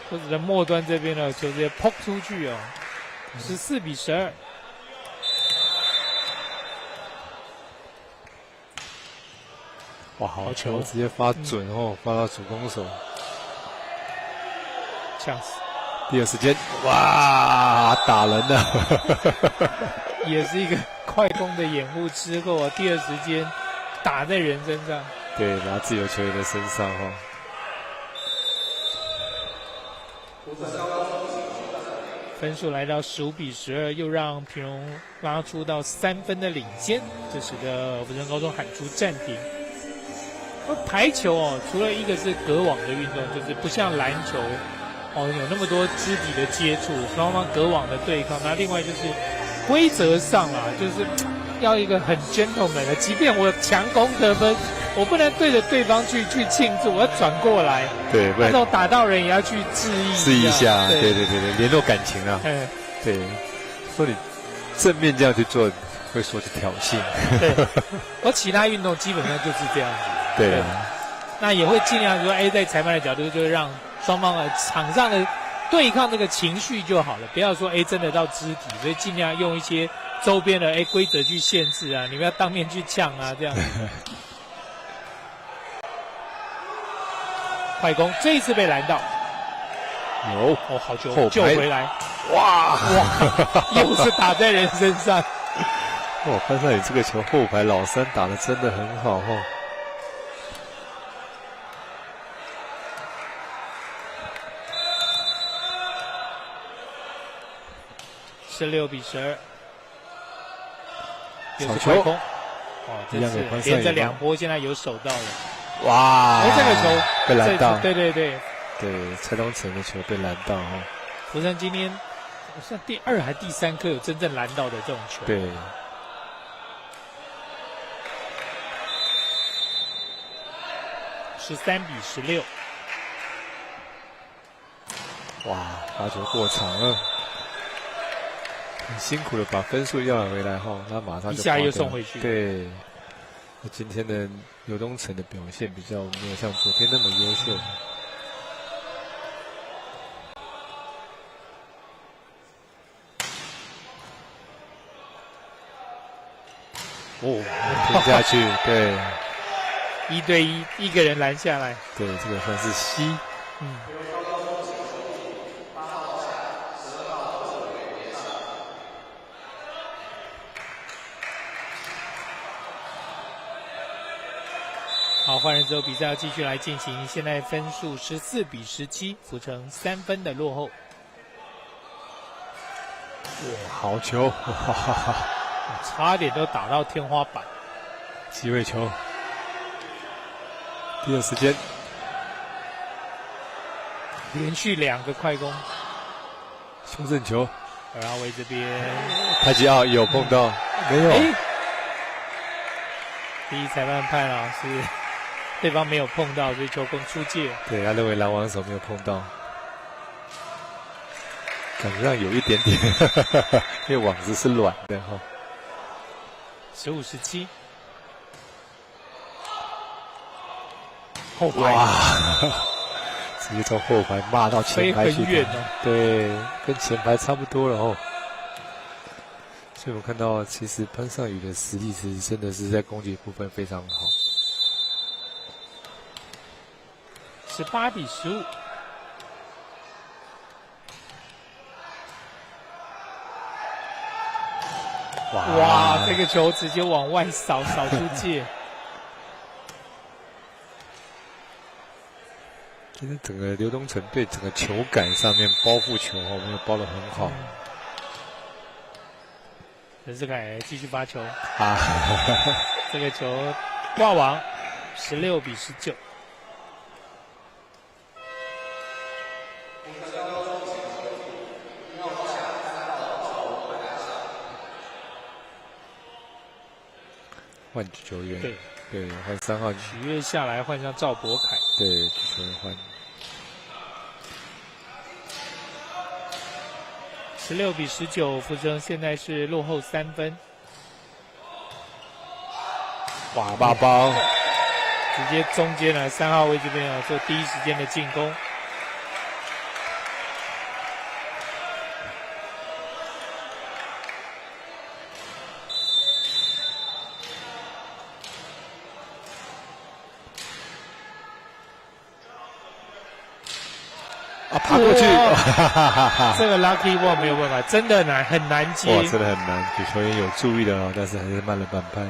Speaker 1: 或者在末端这边呢，球直接扑出去哦，14-12。
Speaker 2: 哇，好球，直接发准哦，发到主攻手。
Speaker 1: 呛死！
Speaker 2: 第二时间，哇，打人了！
Speaker 1: 也是一个快攻的掩护之后啊，第二时间打在人身上。
Speaker 2: 对，拿自由球员的身上哦。
Speaker 1: 分数来到15-12，又让平荣拉出到3分的领先，这使得福城高中喊出暂停。排球哦，除了一个是隔网的运动，就是不像篮球哦有那么多肢体的接触，双方隔网的对抗。那另外就是规则上啊，就是要一个很 gentleman 的，即便我强攻得分，我不能对着对方去庆祝，我要转过来。
Speaker 2: 对，不然
Speaker 1: 那种打到人也要去致意
Speaker 2: 一下。对，联络感情啊。对，说你正面这样去做，会说是挑衅。
Speaker 1: 对，而其他运动基本上就是这样子。
Speaker 2: 对，
Speaker 1: 那也会尽量说，在裁判的角度，就是让双方的场上的对抗那个情绪就好了，不要说真的到肢体，所以尽量用一些周边的规则去限制啊，你们要当面去呛啊，这样子。快攻，这一次被拦到，
Speaker 2: 有
Speaker 1: 好球救回来，
Speaker 2: 哇，
Speaker 1: 又是打在人身上。
Speaker 2: 哇，潘少宇这个球后排老三打得真的很好哦。
Speaker 1: 16-12，
Speaker 2: 小球，
Speaker 1: 这次连着2波，现在有守到了。
Speaker 2: 哇，
Speaker 1: 这个球
Speaker 2: 被拦到，
Speaker 1: 对，
Speaker 2: 蔡东成的球被拦到哦。
Speaker 1: 福城今天算第2还第3颗有真正拦到的这种球。
Speaker 2: 对。
Speaker 1: 13-16，
Speaker 2: 哇，发球过长了。很辛苦的把分数要回来后，他马上就
Speaker 1: 一下又送回去。
Speaker 2: 对，那今天的刘东成的表现比较没有像昨天那么优秀。停下去，对
Speaker 1: ，1对1，一个人拦下来。
Speaker 2: 对，这个算是C。
Speaker 1: 好，换人之后，比赛要继续来进行。现在分数14-17，福城3分的落后。
Speaker 2: 好球！
Speaker 1: 差点都打到天花板。
Speaker 2: 机会球，第二时间，
Speaker 1: 连续2个快攻，
Speaker 2: 修正球，
Speaker 1: 而阿威这边，
Speaker 2: 太极奥有碰到，没有。
Speaker 1: 第一裁判判了是对方没有碰到，所以球攻出界。
Speaker 2: 对，他认为拦网手没有碰到，感觉上有一点点，因为网子是软的哈。
Speaker 1: 15-17，后排，
Speaker 2: 直接从后排骂到前排去，
Speaker 1: 飞很远哦。
Speaker 2: 对，跟前排差不多了哦。所以我们看到，其实潘尚宇的实力是真的是在攻击部分非常好。
Speaker 1: 18-15。哇，这个球直接往外扫出界。
Speaker 2: 今天整个刘东成对整个球感上面包覆球哦，没有包得很好。
Speaker 1: 陈世凯继续发球
Speaker 2: 啊，
Speaker 1: 这个球挂网，16-19。
Speaker 2: 换球员，对，换3号
Speaker 1: 许悦下来换上赵博凯，
Speaker 2: 对，球员换。
Speaker 1: 16-19，福城现在是落后3分。
Speaker 2: 哇，8包，
Speaker 1: 直接中间呢3号位这边做第一时间的进攻。
Speaker 2: 爬过去，
Speaker 1: 这个 lucky ball 没有办法，真的很难接。
Speaker 2: 哇，真的很难，球员有注意的哦，但是还是慢了半拍。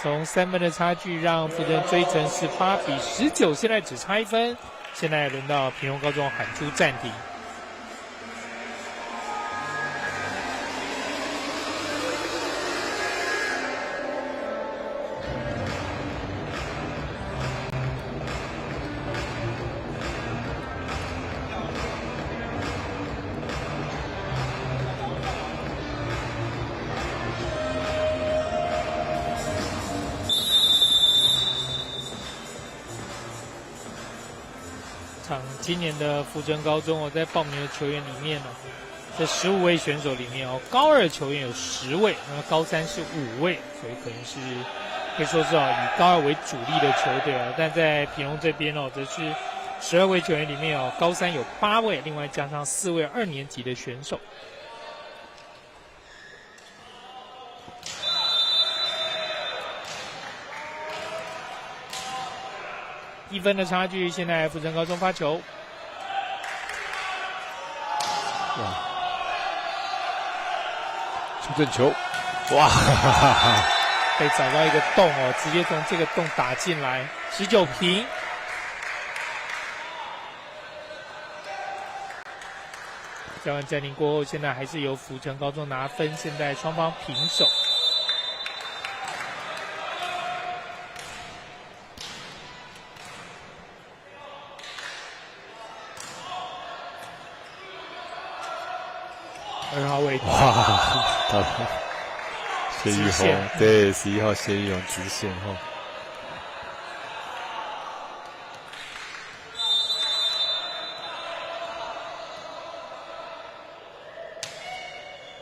Speaker 1: 从3分的差距让福城追成18比19，现在只差1分。现在轮到屏东高中喊出暂停。今年的福城高中在报名的球员里面这15位选手里面高2球员有10位，那高3是5位，所以可能是可以说是以高2为主力的球队但在屏东这边则是12位球员里面高3有8位，另外加上4位2年级的选手。1分的差距，现在福城高中发球。
Speaker 2: 哇！出正球，哇！
Speaker 1: 被找到一个洞直接从这个洞打进来，19平。交换暂停过后，现在还是由福城高中拿分，现在双方平手。2号位，
Speaker 2: 哇，到了谢玉宏，对，11号谢玉宏直线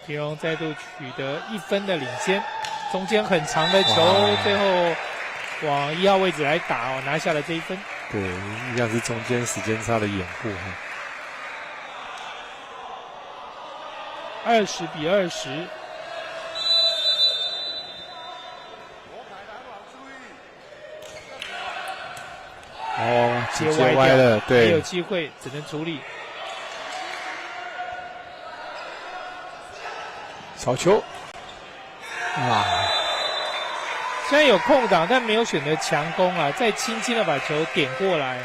Speaker 1: 屏东再度取得1分的领先，中间很长的球，最后往1号位置来打拿下了这1分。
Speaker 2: 对，一样是中间时间差的掩护
Speaker 1: 20比20。接歪了，对，没有机会，只能处理。
Speaker 2: 扫球，
Speaker 1: 虽然有空档，但没有选择强攻再轻轻的把球点过来。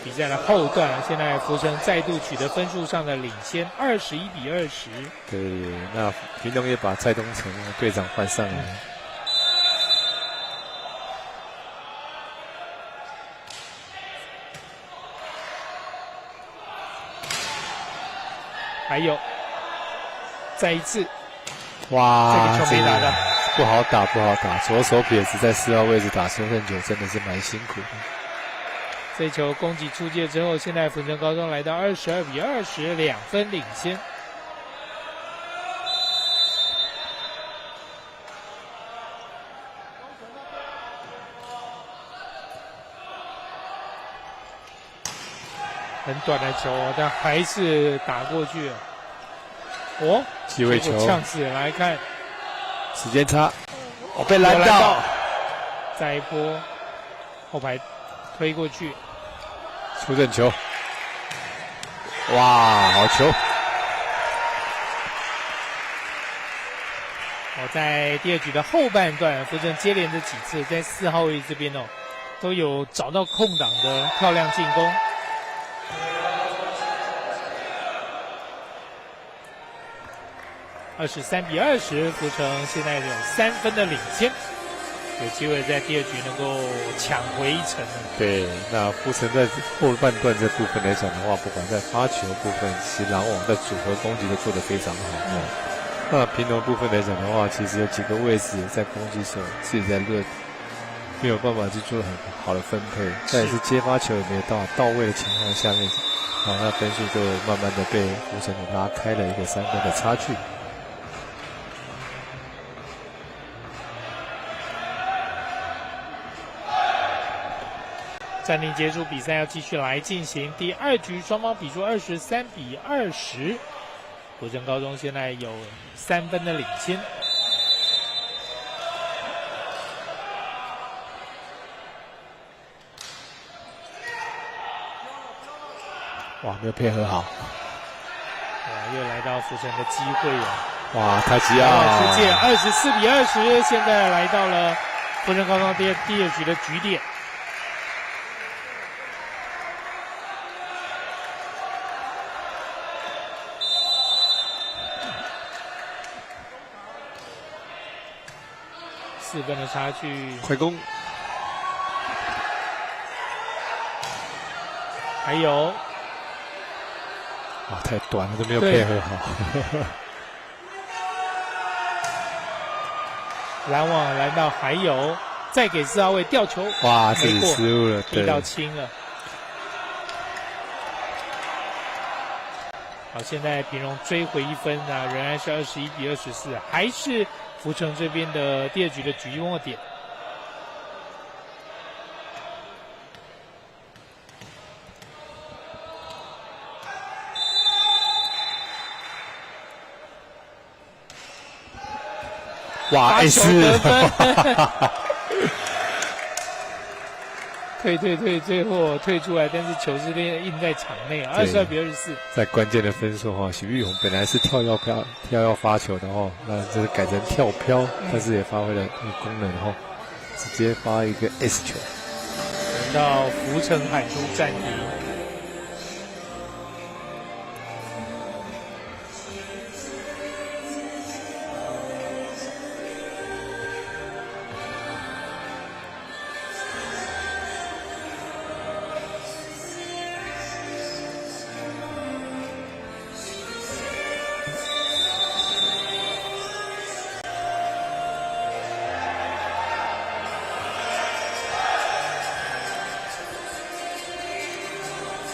Speaker 1: 比赛的后段现在福城再度取得分数上的领先，21比20。
Speaker 2: 对，那屏东也把蔡东成队长换上来。
Speaker 1: 还有，再一次，
Speaker 2: 哇，
Speaker 1: 这个球没打的，
Speaker 2: 不好打，不好打。左手撇子在4号位置打修正球，真的是蛮辛苦的。
Speaker 1: 这球攻击出界之后，现在福城高中来到22比20，2分领先。很短的球但还是打过去了。
Speaker 2: 机会球，
Speaker 1: 呛死人！来看，
Speaker 2: 时间差，被拦到，
Speaker 1: 再一波后排推过去。
Speaker 2: 出正球，哇，好球！
Speaker 1: 在第2局的后半段，福城接连的几次在4号位这边都有找到空档的漂亮进攻。23比20，福城现在有3分的领先。有机会在第2局能够抢回1城。
Speaker 2: 对，那福城在后半段这部分来讲的话，不管在发球部分，其实狼网在组合攻击都做得非常好。那屏东部分来讲的话，其实有几个位置在攻击手自己在热，没有办法去做很好的分配，再也是接发球也没有到位的情况下面，那分数就慢慢的被福城给拉开了一个3分的差距。
Speaker 1: 暂停结束，比赛要继续来进行。第2局双方比数23-20，福城高中现在有3分的领先。
Speaker 2: 哇，没有配合好。
Speaker 1: 哇，又来到福城的机会了。
Speaker 2: 哇，太极啊！
Speaker 1: 世界24-20，现在来到了福城高中第二局的局点。4分的差距，
Speaker 2: 快攻！
Speaker 1: 还有，
Speaker 2: 哇，太短了，都没有配合好。
Speaker 1: 拦网拦到，还有，再给4号位吊球，
Speaker 2: 哇，自己失误了，
Speaker 1: 力道轻了。好，现在平荣追回1分啊，仍然是21-24，还是福城这边的第2局的局末点。
Speaker 2: 哇，A4
Speaker 1: 得分，退，最后退出来，但是球是印在场内啊，22-24。
Speaker 2: 在关键的分数哈，许玉红本来是跳跃发球的哈，那这是改成跳飘，但是也发挥了功能哈，直接发一个 S 球。
Speaker 1: 等到福城喊出暂停。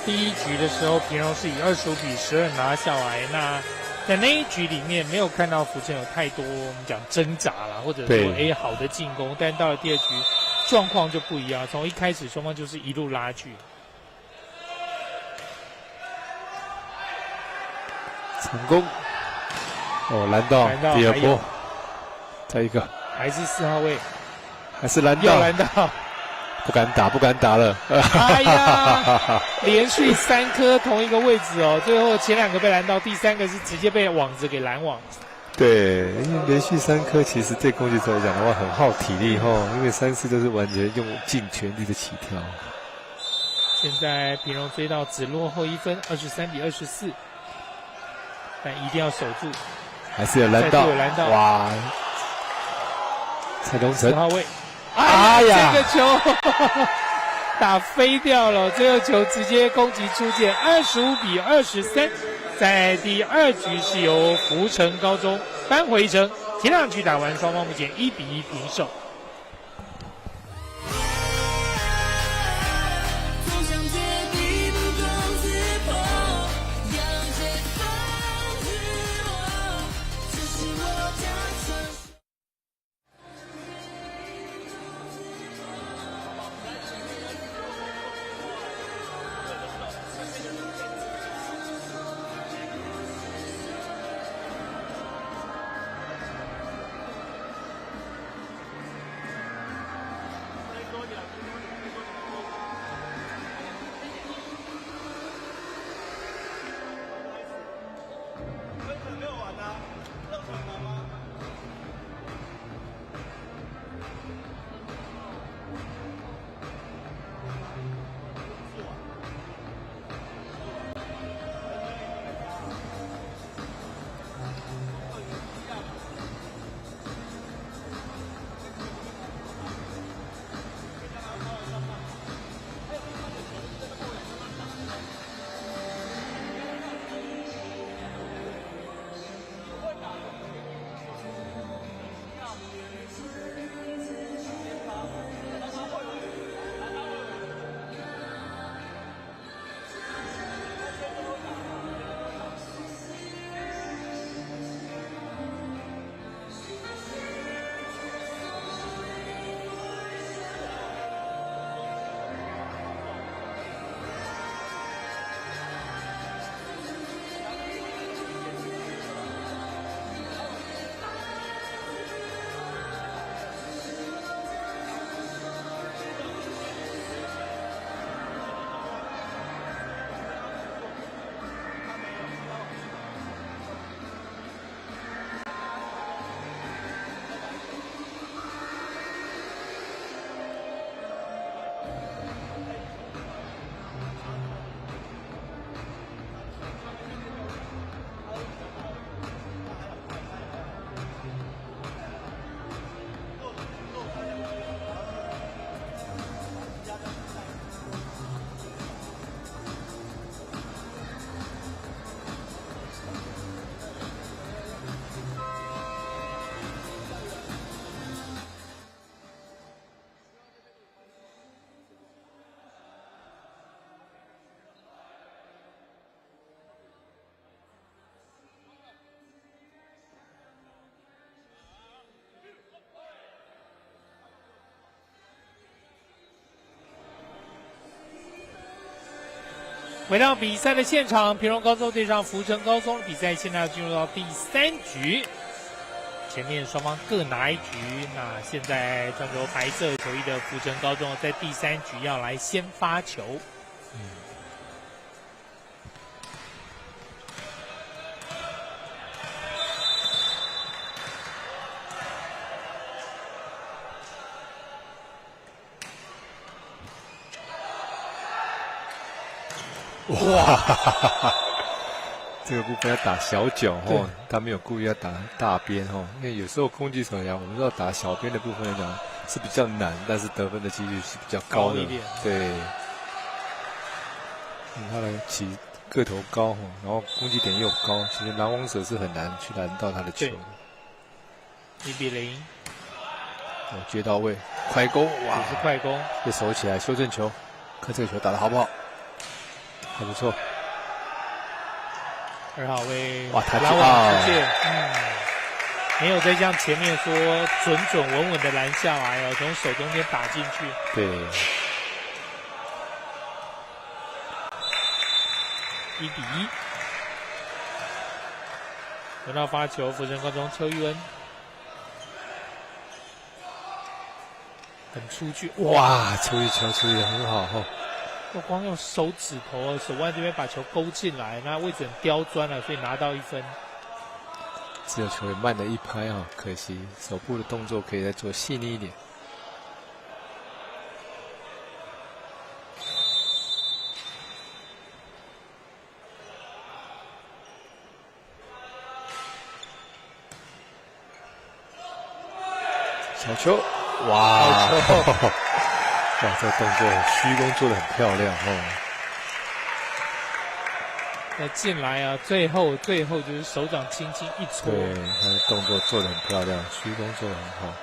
Speaker 1: 第1局的时候，平荣是以25-12拿下来。那在那一局里面，没有看到福城有太多我们讲挣扎啦，或者说好的进攻。但到了第2局，状况就不一样。从一开始，双方就是一路拉锯。
Speaker 2: 成功！哦，拦到第2波，再一个，
Speaker 1: 还是4号位，
Speaker 2: 还是拦到，
Speaker 1: 又拦到。
Speaker 2: 不敢打了！
Speaker 1: 哎呀，连续3颗同一个位置哦，最后前2个被拦到，第3个是直接被网子给拦网。
Speaker 2: 对，因为连续3颗，其实对攻击手来讲的话很耗体力哈，因为3次都是完全用尽全力的起跳。
Speaker 1: 现在平荣追到只落后1分，23-24，但一定要守住。
Speaker 2: 还是有拦到，哇！蔡东成
Speaker 1: 4号位。
Speaker 2: 哎呀，
Speaker 1: 这个球打飞掉了，这个球直接攻击出界，25-23。在第2局是由福城高中扳回一城，前2局打完，双方目前1-1平手。回到比赛的现场，平荣高中对上福成高中，比赛现在要进入到第3局，前面双方各拿1局。那现在穿着白色球衣的福成高中在第3局要来先发球。
Speaker 2: 哇，这个部分要打小角哦，他没有故意要打大边哦，因为有时候攻击手来讲，我们知道打小边的部分来讲是比较难，但是得分的几率是比较高的。
Speaker 1: 一点，
Speaker 2: 对，他的个头高哦，然后攻击点又高，其实拦网者是很难去拦到他的球的。
Speaker 1: 1比0，
Speaker 2: 接到位，快攻，哇，
Speaker 1: 也是快攻，
Speaker 2: 被守起来，修正球，看这个球打得好不好？还不错
Speaker 1: 2号位
Speaker 2: 哇，他
Speaker 1: 拦网出界，没有再像前面说准稳稳的拦下来哦，从手中间打进去。
Speaker 2: 对
Speaker 1: ，1比1。轮到发球，福成高中邱玉恩，很出去，
Speaker 2: 哇，处理球处理得很好哦。
Speaker 1: 光用手指头、手腕这边把球勾进来，那位置很刁钻了，所以拿到1分。
Speaker 2: 只有球也慢了1拍啊，可惜手部的动作可以再做细腻一点。小球，哇！哇，这个动作虚攻做得很漂亮哦。
Speaker 1: 那进来啊，最后就是手掌轻轻一搓，
Speaker 2: 对，他的动作做得很漂亮，虚攻做得很好。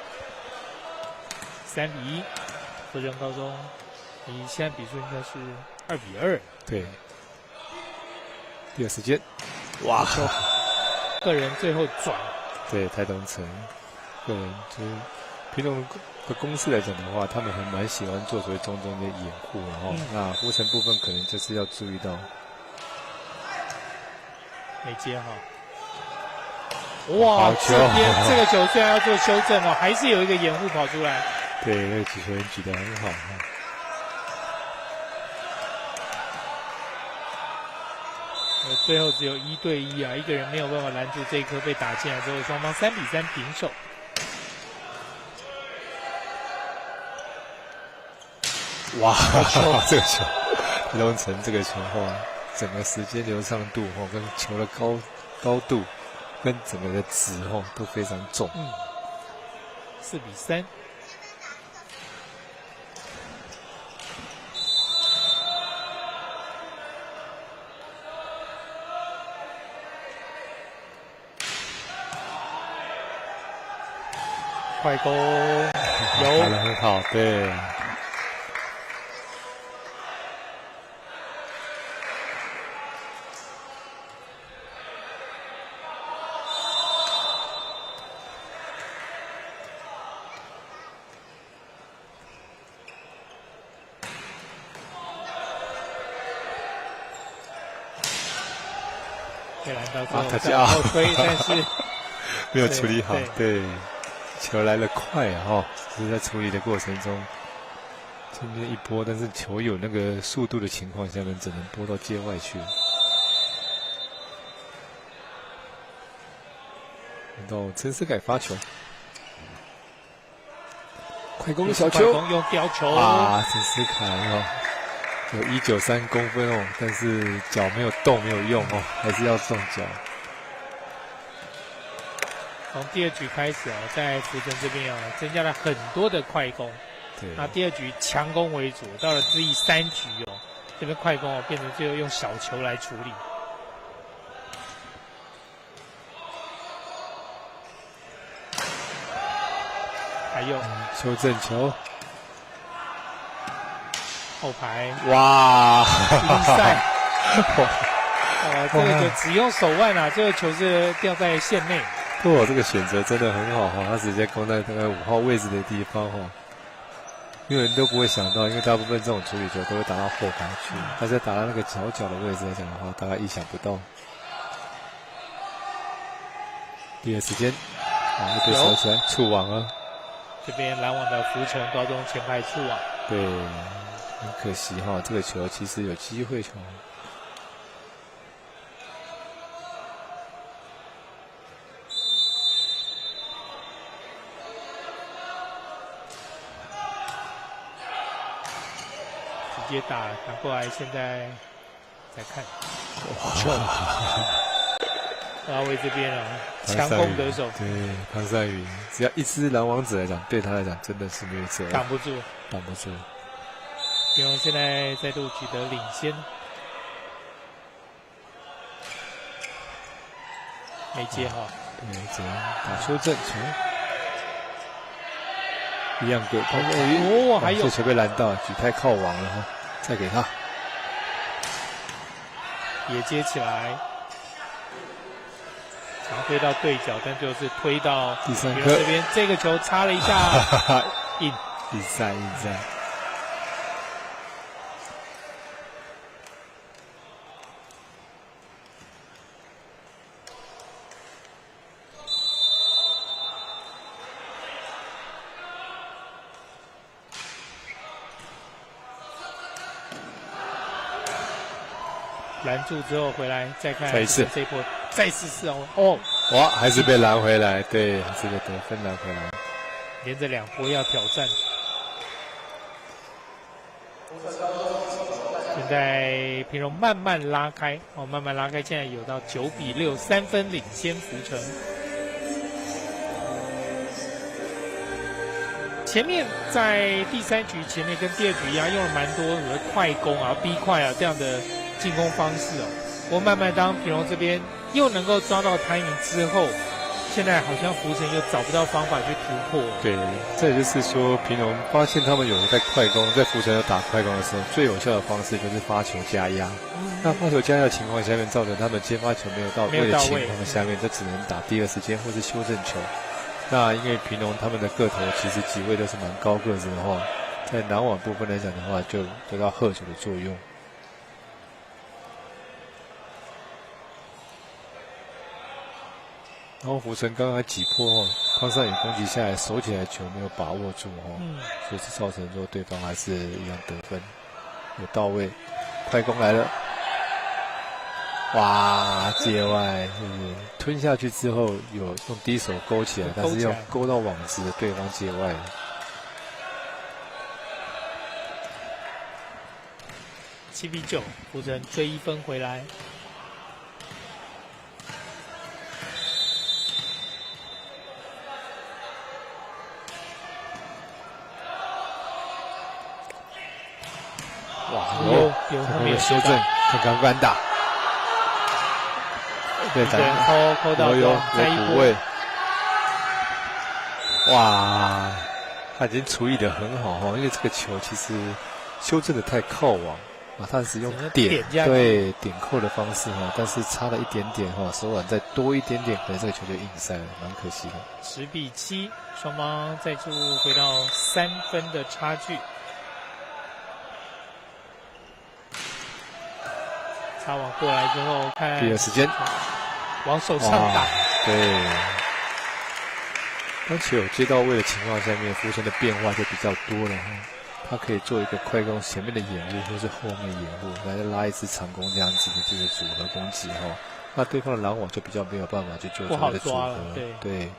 Speaker 1: 3比1，福成高中，你现在比数应该是2比2。
Speaker 2: 对，第二时间，哇，
Speaker 1: 个人最后转，
Speaker 2: 对，台东城个人就是平常的公式来讲的话，他们还蛮喜欢做所谓中的掩护，然后那福成部分可能就是要注意到。
Speaker 1: 没接好，哇！这边这个球虽然要做修正哦，还是有一个掩护跑出来。
Speaker 2: 对，那个举球员举得很好。
Speaker 1: 最后只有1对1啊，一个人没有办法拦住这一颗被打进来之后，双方3比3平手。
Speaker 2: 哇，这个球，龙城这个球哇！整个时间流畅度跟球的高度跟整个的值都非常重。
Speaker 1: 4比3。快攻，
Speaker 2: 打得很好，对。
Speaker 1: 被拦到之后再往后推，但是
Speaker 2: 没有处理好。对，球来得快啊！就是在处理的过程中，这边一拨，但是球有那个速度的情况下面，只能拨到界外去。到陈思凯发球，快攻小球，
Speaker 1: 快攻用吊球
Speaker 2: 啊！陈思凯有193公分哦，但是脚没有动，没有用哦，还是要动脚。
Speaker 1: 从第2局开始在福成这边增加了很多的快攻。
Speaker 2: 对。
Speaker 1: 那第2局强攻为主，到了第3局这边快攻变成最后用小球来处理。还有
Speaker 2: 修正球。
Speaker 1: 后排
Speaker 2: 哇！
Speaker 1: 比赛，这个就只用手腕这个球是掉在线内。
Speaker 2: 这个选择真的很好他直接攻在大概5号位置的地方因为人都不会想到，因为大部分这种处理球都会打到后排去，但是打到那个角的位置来讲的话，大概意想不到。第二时间，又被扫起来，触网了。
Speaker 1: 这边篮网的福城高中前排触网。
Speaker 2: 对，很可惜哈，这个球其实有机会球。
Speaker 1: 直接打过来，现在再看。阿威这边啊，强攻得手。
Speaker 2: 对，康善宇，只要一支篮网子来讲，对他来讲真的是没有责任。
Speaker 1: 挡不住，
Speaker 2: 挡不住。
Speaker 1: 平荣现在再度取得领先。没接好。
Speaker 2: 对，只能打修正球。一样给潘善宇。
Speaker 1: 还有
Speaker 2: 这球被拦到，举太靠网了哈，再给他。
Speaker 1: 也接起来。想推到对角，但就是推到
Speaker 2: 第三颗
Speaker 1: 这边，这个球擦了一下，硬
Speaker 2: 在。
Speaker 1: 拦住之后回来再看，
Speaker 2: 再一次，
Speaker 1: 这一波再试试哦，
Speaker 2: 哇，还是被拦回来，对，还是被得分拦回来，
Speaker 1: 连着2波要挑战。现在平荣慢慢拉开，慢慢拉开，现在有到9-6，3分领先福城。前面在第3局前面跟第2局一样，用了蛮多的快攻啊、逼快啊这样的进攻方式哦。不过慢慢当平荣这边又能够抓到timing之后，现在好像福城又找不到方法去突破。
Speaker 2: 对，这也就是说，平荣发现他们有在快攻，在福城要打快攻的时候，最有效的方式就是发球加压。那发球加压的情况下面，造成他们接发球没有到位的情况下面，就只能打第2时间或是修正球。那因为平荣他们的个头其实几位都是蛮高个子的话，在篮网部分来讲的话，就得到喝球的作用。然后福城刚刚挤破康善宇攻击下来守起来球没有把握住所以是造成说对方还是一样得分，有到位，快攻来了，哇，界外吞下去之后有用低手勾起来，但是要勾到网子的对方界外。
Speaker 1: 7-9，福城追1分回来。
Speaker 2: 哇，
Speaker 1: 有后面
Speaker 2: 修正，看看反打，对，
Speaker 1: 扣到
Speaker 2: 有补位，哇，他已经处理得很好因为这个球其实修正的太靠网他是用点扣的方式但是差了一点点手腕再多一点点，可能这个球就硬塞了，蛮可惜的。
Speaker 1: 10-7，双方再度回到3分的差距。擦网过来之后，看
Speaker 2: 第2时间
Speaker 1: 往手上打，
Speaker 2: 对。当球有接到位的情况下面，福城的变化就比较多了他可以做一个快攻前面的掩护，或是后面掩护，来拉一次长攻这样子的这个组合攻击那对方的篮网就比较没有办法去做这个组合，对。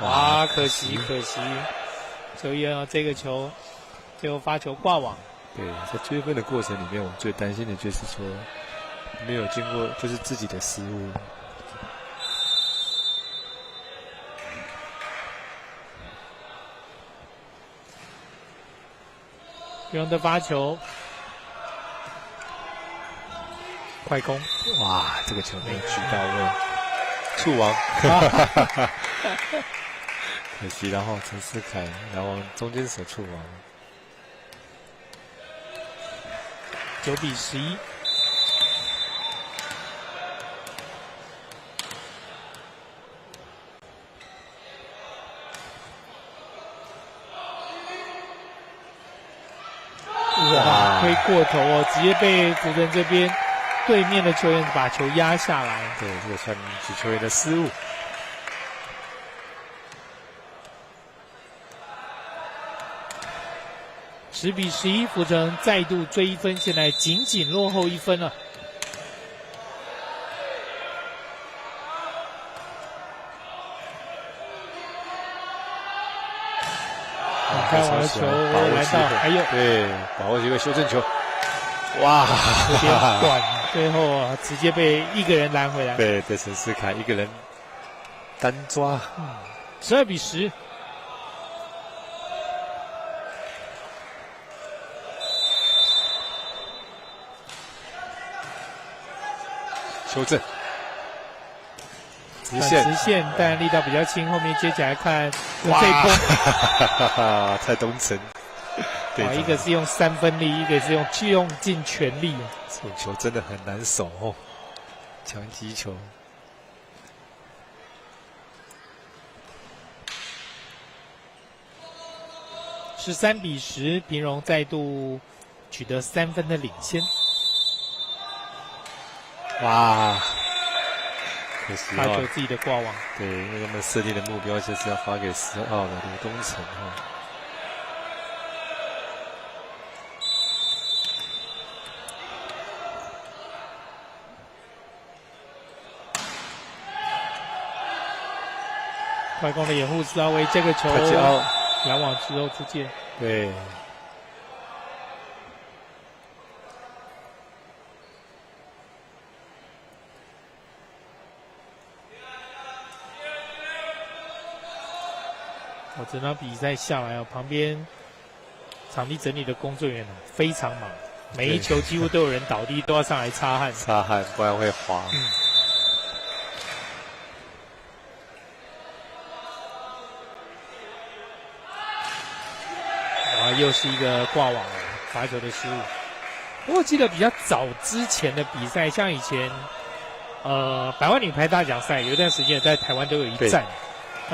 Speaker 1: 哇，可惜，所以这个球最后发球挂网。
Speaker 2: 对，在追分的过程里面，我们最担心的就是说没有经过，就是自己的失误。
Speaker 1: 平荣的发球，快攻，
Speaker 2: 哇，这个球没有举到位，触网，可惜。然后陈思凯然后中间手触网。
Speaker 1: 9-11。挥过头哦，直接被福城这边对面的球员把球压下来。
Speaker 2: 对，这个算举球员的失误。
Speaker 1: 10比11，福城再度追1分，现在仅仅落后1分了。开完了球，来到还有
Speaker 2: 对，把握机会修正球。哇，
Speaker 1: 有点短，最后啊直接被一个人拦回来。
Speaker 2: 对，被陈思凯一个人单抓。
Speaker 1: 12比10。
Speaker 2: 修正，直线，
Speaker 1: 但力道比较轻。后面接起来看这一波，
Speaker 2: 蔡东成，
Speaker 1: 哇，一个是用3分力，一个是用尽全力。
Speaker 2: 这种球真的很难守哦，强击球。
Speaker 1: 13比10，平荣再度取得3分的领先。
Speaker 2: 哇，可惜
Speaker 1: 发球自己的挂网。
Speaker 2: 对，因为他们设定的目标就是要发给10号的刘东成哈。
Speaker 1: 快攻的掩护，斯奥威这个球拦网之后出界。
Speaker 2: 对。
Speaker 1: 整场比赛下来哦，旁边场地整理的工作人员非常忙，每一球几乎都有人倒地，都要上来擦汗，
Speaker 2: 不然会滑。
Speaker 1: 哇，又是一个挂网罚球的失误。不过记得比较早之前的比赛，像以前百万女排大奖赛，有一段时间在台湾都有一站。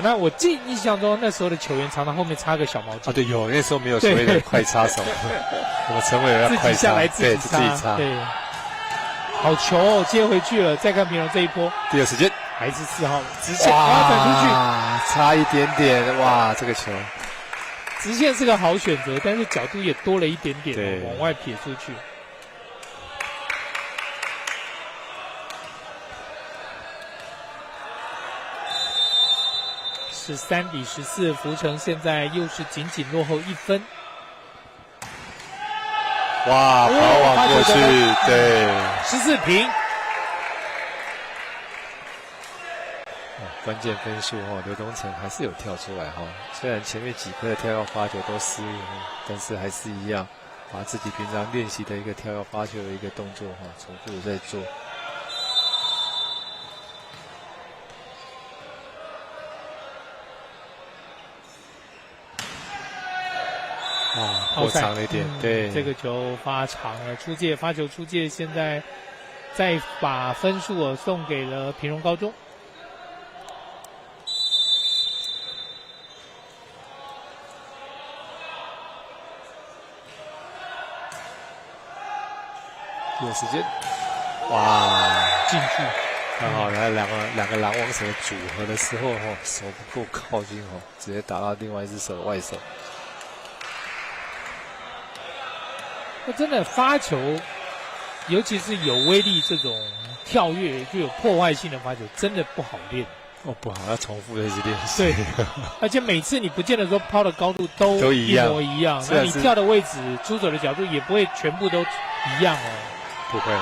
Speaker 1: 那我印象中，那时候的球员常常后面插个小毛巾。
Speaker 2: 对，有那时候没有所谓的快插手，我们陈伟要快插，
Speaker 1: 自己下来自己插。对，好球哦，接回去了。再看平荣这一波，
Speaker 2: 第二时间
Speaker 1: 还是4号直线，转出去，
Speaker 2: 差一点点，哇，这个球
Speaker 1: 直线是个好选择，但是角度也多了一点点，往外撇出去。13比14，福城现在又是仅仅落后1分。
Speaker 2: 哇，跑网过去，对
Speaker 1: ，14平。
Speaker 2: 关键分数哦，刘东成还是有跳出来哈。虽然前面几颗的跳跃发球都失误，但是还是一样把自己平常练习的一个跳跃发球的一个动作哈，重复的在做。过长了一点，对，
Speaker 1: 这个球发长了，出界，发球出界，现在再把分数送给了平荣高中。
Speaker 2: 第二时间，哇，
Speaker 1: 进去，
Speaker 2: 刚好来两个拦网手组合的时候手不够靠近直接打到另外一只手的外手。
Speaker 1: 真的发球，尤其是有威力这种跳跃具有破坏性的发球，真的不好练。
Speaker 2: 不好，要重复的一直练习。
Speaker 1: 对，而且每次你不见得说抛的高度都一模一样，那你跳的位置、出手的角度也不会全部都一样
Speaker 2: 不会。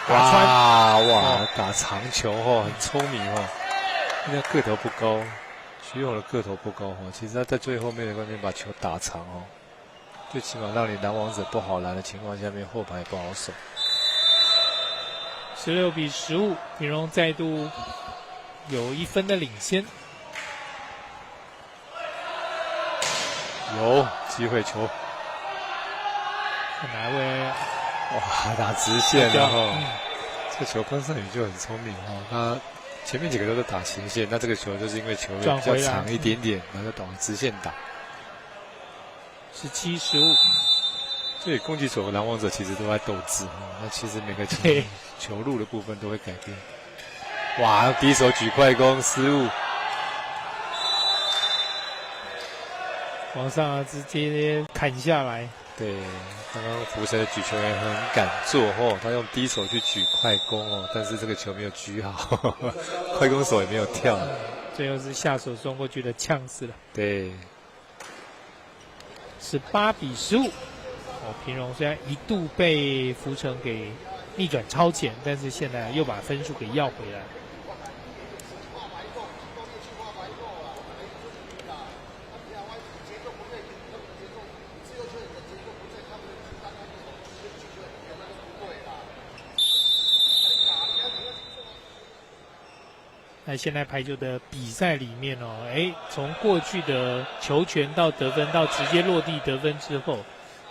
Speaker 1: 打穿，
Speaker 2: 哇，打长球很聪明因为个头不高。徐勇的个头不高其实他在最后面的关键把球打长最起码让你拦网者不好拦的情况下面，后排不好守。
Speaker 1: 16比15，平荣再度有1分的领先。
Speaker 2: 有机会球，
Speaker 1: 哪位？
Speaker 2: 哇，打直线了这球潘胜宇就很聪明他前面几个都是打斜线，那这个球就是因为球比较长一点点，然后就打直线打。
Speaker 1: 17-15。
Speaker 2: 所以攻击手和拦网者其实都在斗智那其实每个球路的部分都会改变。哇，第一手举快攻失误，
Speaker 1: 往上直接砍下来。
Speaker 2: 对，刚刚福神的举球员很敢做他用第一手去举快攻但是这个球没有举好，快攻手也没有跳，
Speaker 1: 最后是下手送过去的呛死了。
Speaker 2: 对
Speaker 1: ，18-15。平荣虽然一度被福成给逆转超前，但是现在又把分数给要回来。那现在排球的比赛里面从过去的球权到得分到直接落地得分之后，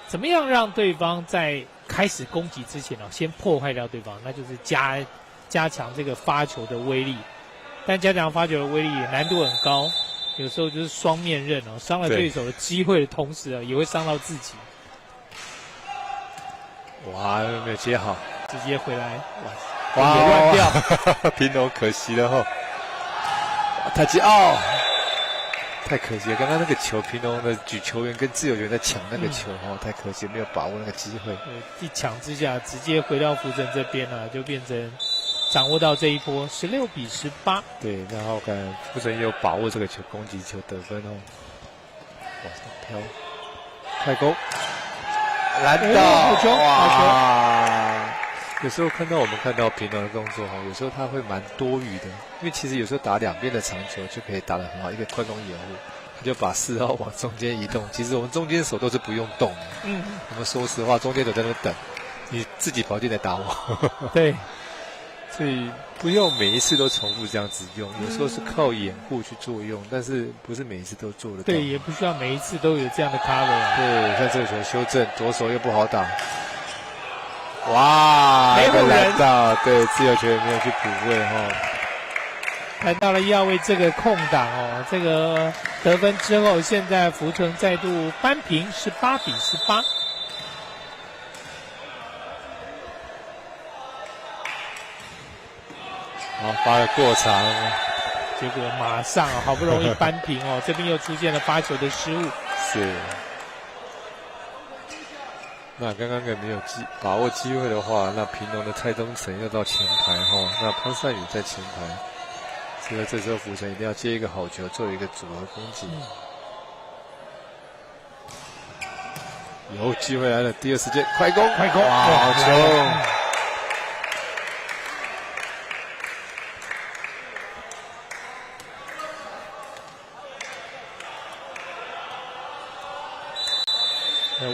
Speaker 1: 怎么样让对方在开始攻击之前先破坏掉对方？那就是加强这个发球的威力。但加强发球的威力难度很高，有时候就是双面刃伤了对手的机会的同时也会伤到自己。
Speaker 2: 哇，没有接好，
Speaker 1: 直接回来，
Speaker 2: 哇，
Speaker 1: 乱掉，
Speaker 2: 平头可惜了太太可惜了，刚刚那个球，平龙的举球员跟自由球员在抢那个球太可惜，没有把握那个机会。
Speaker 1: 一抢之下，直接回到福城这边就变成掌握到这一波16-18。
Speaker 2: 对，然后看福城也有把握这个球，攻击球得分往上飘，快攻，拦到，哇！有时候我们看到平龙的动作有时候他会蛮多余的，因为其实有时候打两边的长球就可以打得很好，一个快攻掩护，他就把4号往中间移动。其实我们中间手都是不用动的，我们说实话，中间手在那边等，你自己跑进来打我。
Speaker 1: 对，
Speaker 2: 所以不用每一次都重复这样子用，有时候是靠掩护去做用，但是不是每一次都做得到。
Speaker 1: 对，也不需要每一次都有这样的 cover。
Speaker 2: 对，像这个球修正，左手又不好打。哇，
Speaker 1: 没有人
Speaker 2: 到，对，自由球员没有去补位
Speaker 1: 来到了要为这个空档这个得分之后，现在福城再度扳平18-18。
Speaker 2: 好，发了过长，
Speaker 1: 结果马上好不容易扳平这边又出现了发球的失误。
Speaker 2: 是。那刚刚没有把握机会的话，那平龙的蔡东成要到前排那潘善宇在前排，所以这时候福城一定要接一个好球，做一个组合攻击。有机会来了，第二时间快攻，
Speaker 1: 快攻，
Speaker 2: 哇，好球！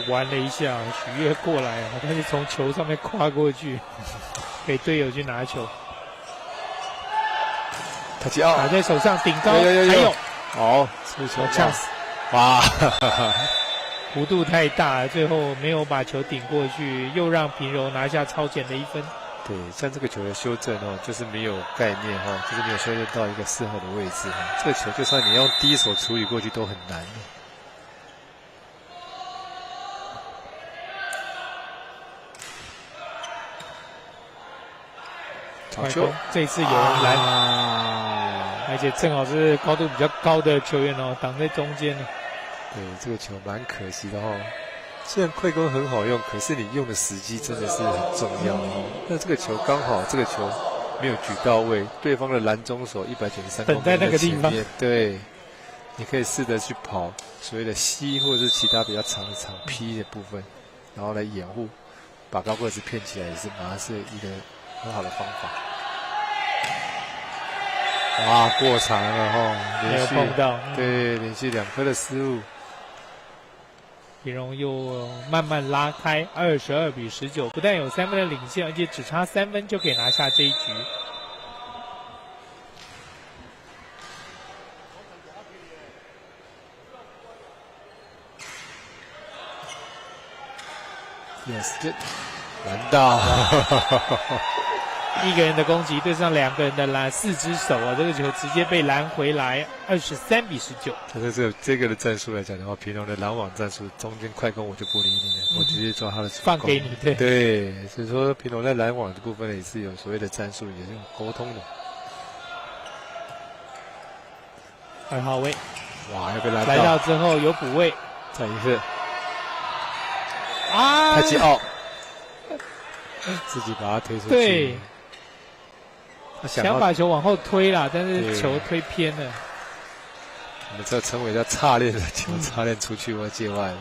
Speaker 1: 玩了一下，许悦过来，但是从球上面跨过去，给队友去拿球。打在手上顶高，还有，
Speaker 2: 好，这球
Speaker 1: 呛死，
Speaker 2: 哇，
Speaker 1: 弧度太大，最后没有把球顶过去，又让平柔拿下超前的1分。
Speaker 2: 对，像这个球的修正就是没有概念就是没有修正到一个适合的位置这个球就算你用第一手处理过去都很难
Speaker 1: 快攻，这次有人拦，而且正好是高度比较高的球员挡在中间了。
Speaker 2: 对，这个球蛮可惜的虽然快攻很好用，可是你用的时机真的是很重要那这个球刚好这个球没有举到位，对方的拦中手193
Speaker 1: 等在那个地方，
Speaker 2: 对，你可以试着去跑所谓的 C 或者是其他比较长的长 P 的部分，然后来掩护，把高个子骗起来也是马上是一个很好的方法。哇，过长了
Speaker 1: 没有碰到，
Speaker 2: 对，连续2颗的失误。
Speaker 1: 平荣又慢慢拉开，22-19，不但有3分的领先，而且只差3分就可以拿下这一局。
Speaker 2: 有时间，难道
Speaker 1: 一个人的攻击对上2个人的拦，4只手啊，这个球直接被拦回来，23-19。
Speaker 2: 但是这个的战术来讲的话，平龙的拦网战术，中间快攻我就不理你了，我直接抓他的
Speaker 1: 放给你，对
Speaker 2: 对，所以说平龙在拦网的部分也是有所谓的战术，也是用沟通的。
Speaker 1: 2号位，
Speaker 2: 哇，要被拦
Speaker 1: 来到之后有补位，
Speaker 2: 再一次
Speaker 1: 啊，
Speaker 2: 太极奥自己把他推出去，
Speaker 1: 对，
Speaker 2: 他
Speaker 1: 想把球往后推啦，但是球推偏了。
Speaker 2: 我们这称为叫差链的球，差链出去或界外了。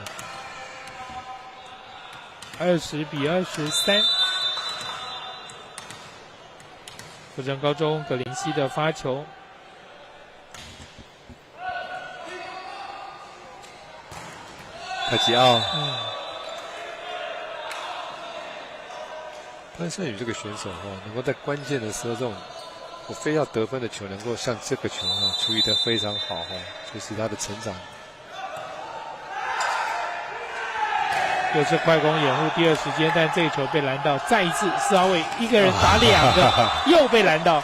Speaker 1: 20-23，福城高中葛林西的发球。
Speaker 2: 太极奥，潘胜宇这个选手能够在关键的时候，这种我非要得分的球，能够像这个球处理得非常好就是他的成长。
Speaker 1: 又是快攻掩护第2时间，但这个球被拦到，再一次4号位一个人打2个，又被拦到。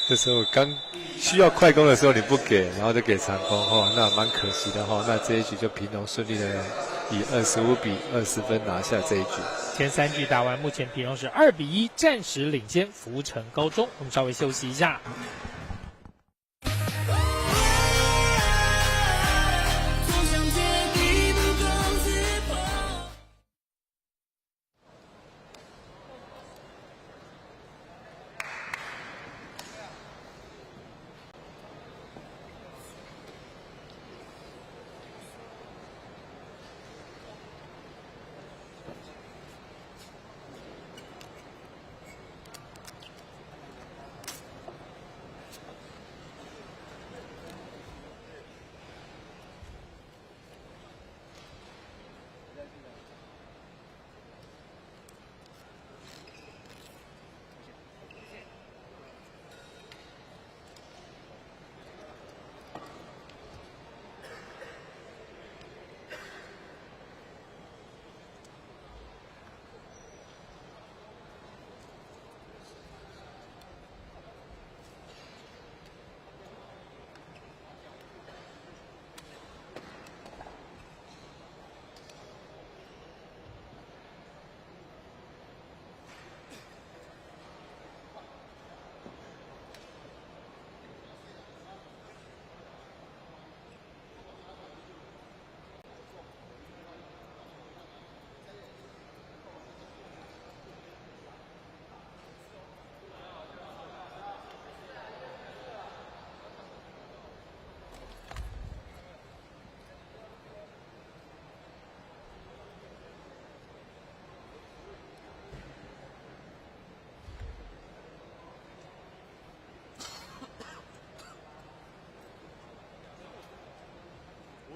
Speaker 2: 这时候刚需要快攻的时候你不给，然后就给长攻那蛮可惜的那这一局就平龙顺利的以25-20分拿下这一局。
Speaker 1: 前3局打完，目前平龙是2-1暂时领先福城高中。我们稍微休息一下。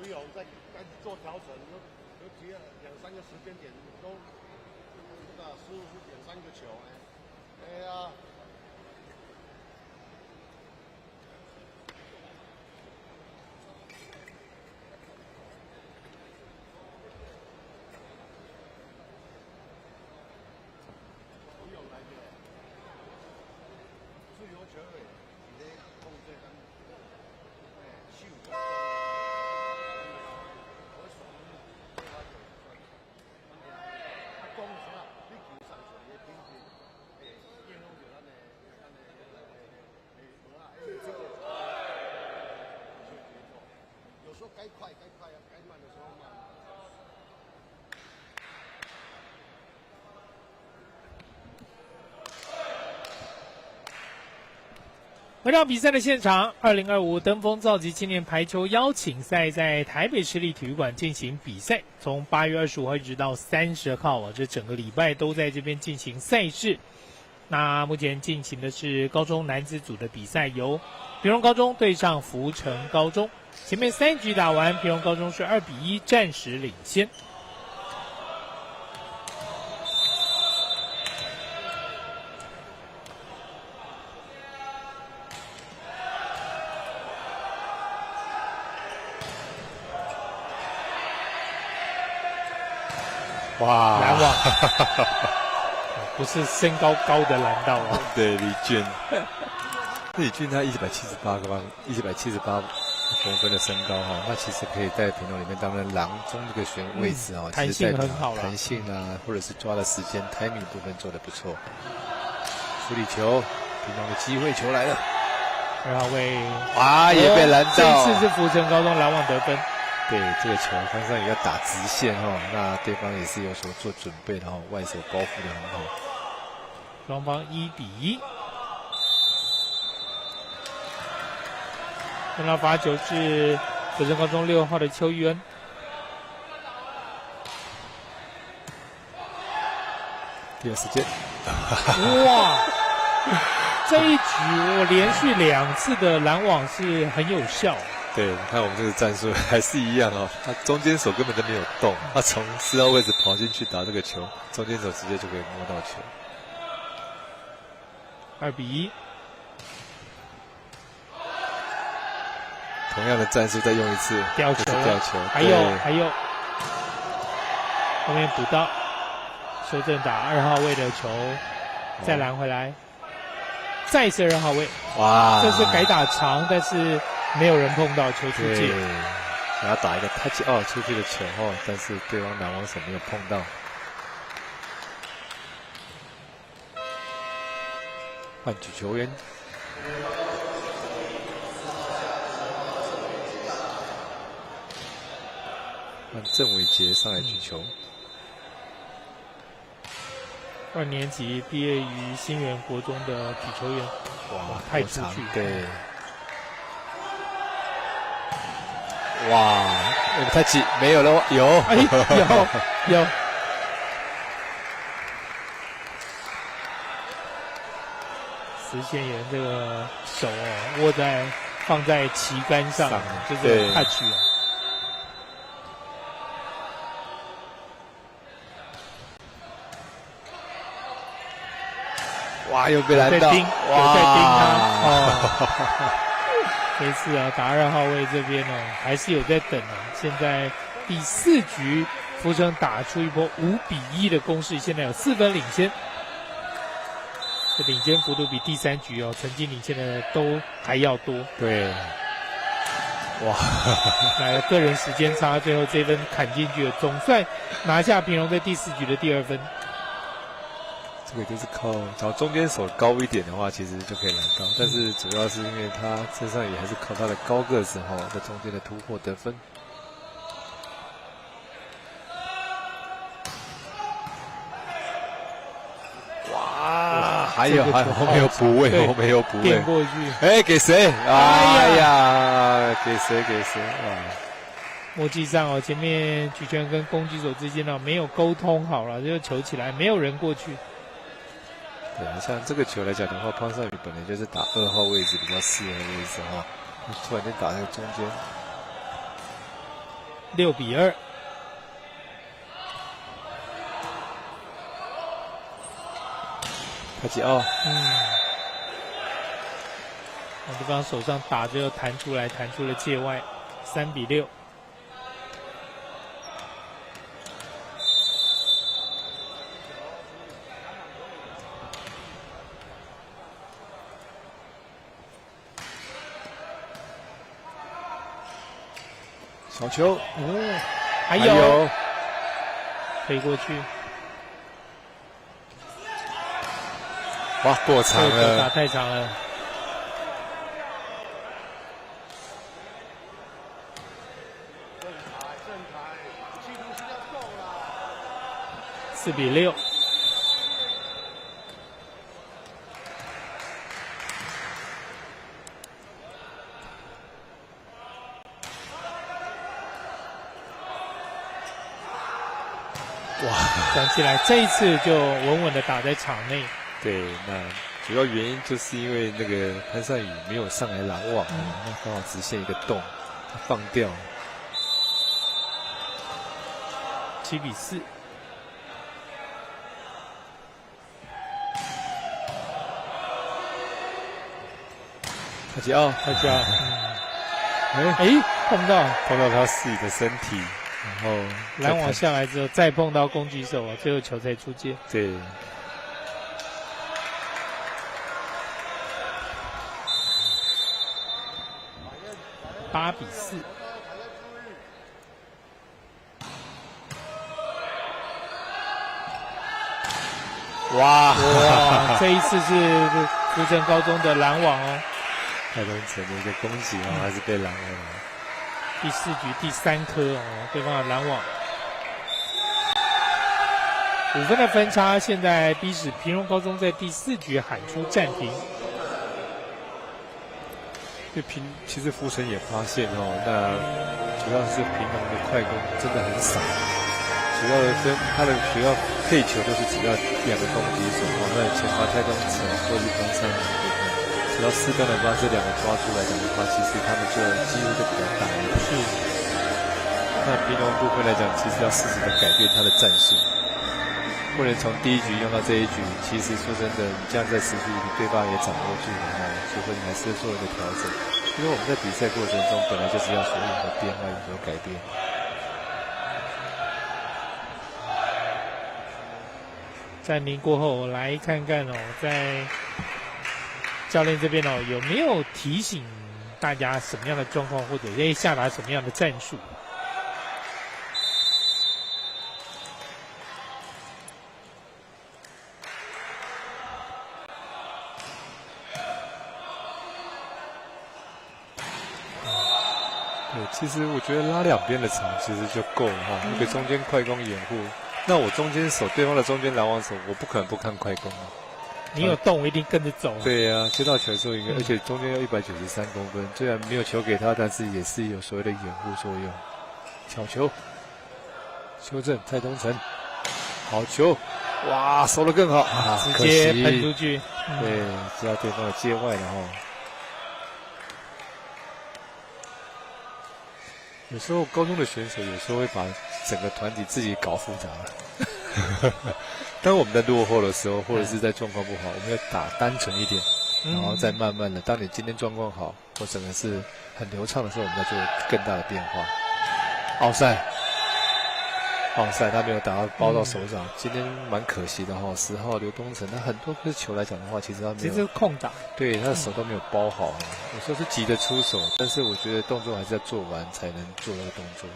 Speaker 3: 有在做调整，有提了2-3个时间点，都这个15点3个球，哎呀。不用来的，自由球员，你的控制咱，秀。有时候该快啊，该慢的时候慢。
Speaker 1: 回到比赛的现场，2025登峰造极青年排球邀请赛在台北市立体育馆进行比赛，从8月25号一直到30号这整个礼拜都在这边进行赛事。那目前进行的是高中男子组的比赛，由平荣高中对上福城高中。前面3局打完，平荣高中是2-1暂时领先。
Speaker 2: 哇，
Speaker 1: 拦网，不是身高高的拦到啊。
Speaker 2: 对，李俊，李俊他178公分的身高哈，那其实可以在平龙里面担任郎中这个选位置哈，
Speaker 1: 弹性很好了，
Speaker 2: 弹性啊，或者是抓的时间 timing 部分做得不错。处理球，平龙的机会球来了
Speaker 1: ，2号位
Speaker 2: 啊也被拦到，
Speaker 1: 这一次是福城高中拦网得分。
Speaker 2: 对，这个球潘尚宇要打直线哈，那对方也是有所做准备，然后外手包覆的很好。
Speaker 1: 双方1-1。跟他罚球是福城高中6号的邱玉恩。
Speaker 2: 第二时间，
Speaker 1: 哇！这一局我连续2次的拦网是很有效。
Speaker 2: 对，你看我们这个战术还是一样哦，他中间手根本就没有动，他从4号位置跑进去打这个球，中间手直接就可以摸到球。
Speaker 1: 2-1。
Speaker 2: 同样的战术再用一次，
Speaker 1: 吊球，
Speaker 2: 吊球，
Speaker 1: 还有，后面补到，修正打2号位的球，再拦回来，再是2号位，
Speaker 2: 哇，
Speaker 1: 这是改打长，但是没有人碰到球出界，
Speaker 2: 然后打一个touch out出去的球哦，但是对方拦网手没有碰到。换举球员。让郑伟杰上来举球。
Speaker 1: 2年级毕业于新园国中的举球员，哇，太出去，
Speaker 2: 对，哇，太挤，没有了，有，
Speaker 1: 哎，有，实现员这个手哦，放在旗杆上，这是 touch 啊。
Speaker 2: 哇，又被拦到，
Speaker 1: 有在盯他哦。这一次啊，打2号位这边呢，还是有在等啊。现在第4局，福城打出一波5-1的攻势，现在有4分领先。这领先幅度比第3局曾经领先的都还要多。
Speaker 2: 对，哇，
Speaker 1: 来了个人时间差，最后这分砍进去了，总算拿下平龙在第4局的第2分。
Speaker 2: 这个就是靠找中间手高一点的话，其实就可以拦到。但是主要是因为他身上也还是靠他的高个子在中间的突破得分。哇，还有后面有补位，后面有补位，
Speaker 1: 垫过去。
Speaker 2: 哎，给谁？哎呀，给谁？哇！
Speaker 1: 默契上前面举拳跟攻击手之间没有沟通好了，就球起来没有人过去。
Speaker 2: 对啊，像这个球来讲的话，潘尚宇本来就是打2号位置比较适合的位置突然间打那个中间
Speaker 1: ，6-2。
Speaker 2: 卡吉奥，
Speaker 1: 对方手上打着弹出来，弹出了界外，3-6。
Speaker 2: 小球，
Speaker 1: 还有推过去，
Speaker 2: 哇，过长了，
Speaker 1: 打太长了。4-6。哇，想起来这一次就稳稳的打在场内。
Speaker 2: 对，那主要原因就是因为那个潘尚宇没有上来拦网，那刚好直线一个洞，他放掉。
Speaker 1: 7-4。
Speaker 2: 卡吉奥，
Speaker 1: 碰到
Speaker 2: 他自己的身体。然后
Speaker 1: 拦网下来之后再碰到攻击手啊，最后球才出界。
Speaker 2: 对。
Speaker 1: 8比4。
Speaker 2: 哇，
Speaker 1: 这一次是福城高中的拦网哦。
Speaker 2: 蔡东成的一个攻击哦，还是被拦了。
Speaker 1: 第4局第3颗哦，对方的拦网。5分的分差，现在逼使屏东高中在第4局喊出暂停。
Speaker 2: 其实福城也发现哦，那主要是屏东的快攻真的很少，主要的他的主要配球都是主要2个攻击手哦，那前华蔡东成或是关山人部分，只要适当的把这2个抓出来讲的话，其实他们就机会就比较大一点。
Speaker 1: 是。
Speaker 2: 那屏东部分来讲，其实要适时的改变他的战术，不能从第1局用到这一局。其实说真的，你这样在持续，对方也掌握住了哦，所以说你还是要做一个调整。因为我们在比赛过程中本来就是要所有的变化有所改变。
Speaker 1: 暂停过后，来看看哦，在教练这边哦，有没有提醒大家什么样的状况，或者下达什么样的战术？
Speaker 2: 对，其实我觉得拉2边的场其实就够了哈，一个中间快攻掩护。那我中间守对方的中间拦网手，我不可能不看快攻啊。
Speaker 1: 你有动，我一定跟着走。
Speaker 2: 对啊，接到球之后应该，而且中间要193公分，虽然没有球给他，但是也是有所谓的掩护作用。小球，修正蔡东成，好球，哇，守得更好啊，
Speaker 1: 直接喷出去。
Speaker 2: 对，知道对方的界外了哈。有时候高中的选手有时候会把整个团体自己搞复杂了。当我们在落后的时候，或者是在状况不好，我们要打单纯一点，然后再慢慢的。当你今天状况好，或整个是很流畅的时候，我们再做更大的变化。奥赛，他没有打到包到手掌，今天蛮可惜的哈。10号刘东成，他很多颗球来讲的话，其实他没有，
Speaker 1: 其实是空档，
Speaker 2: 对，他的手都没有包好，有时候是急着出手，但是我觉得动作还是要做完才能做那个动作。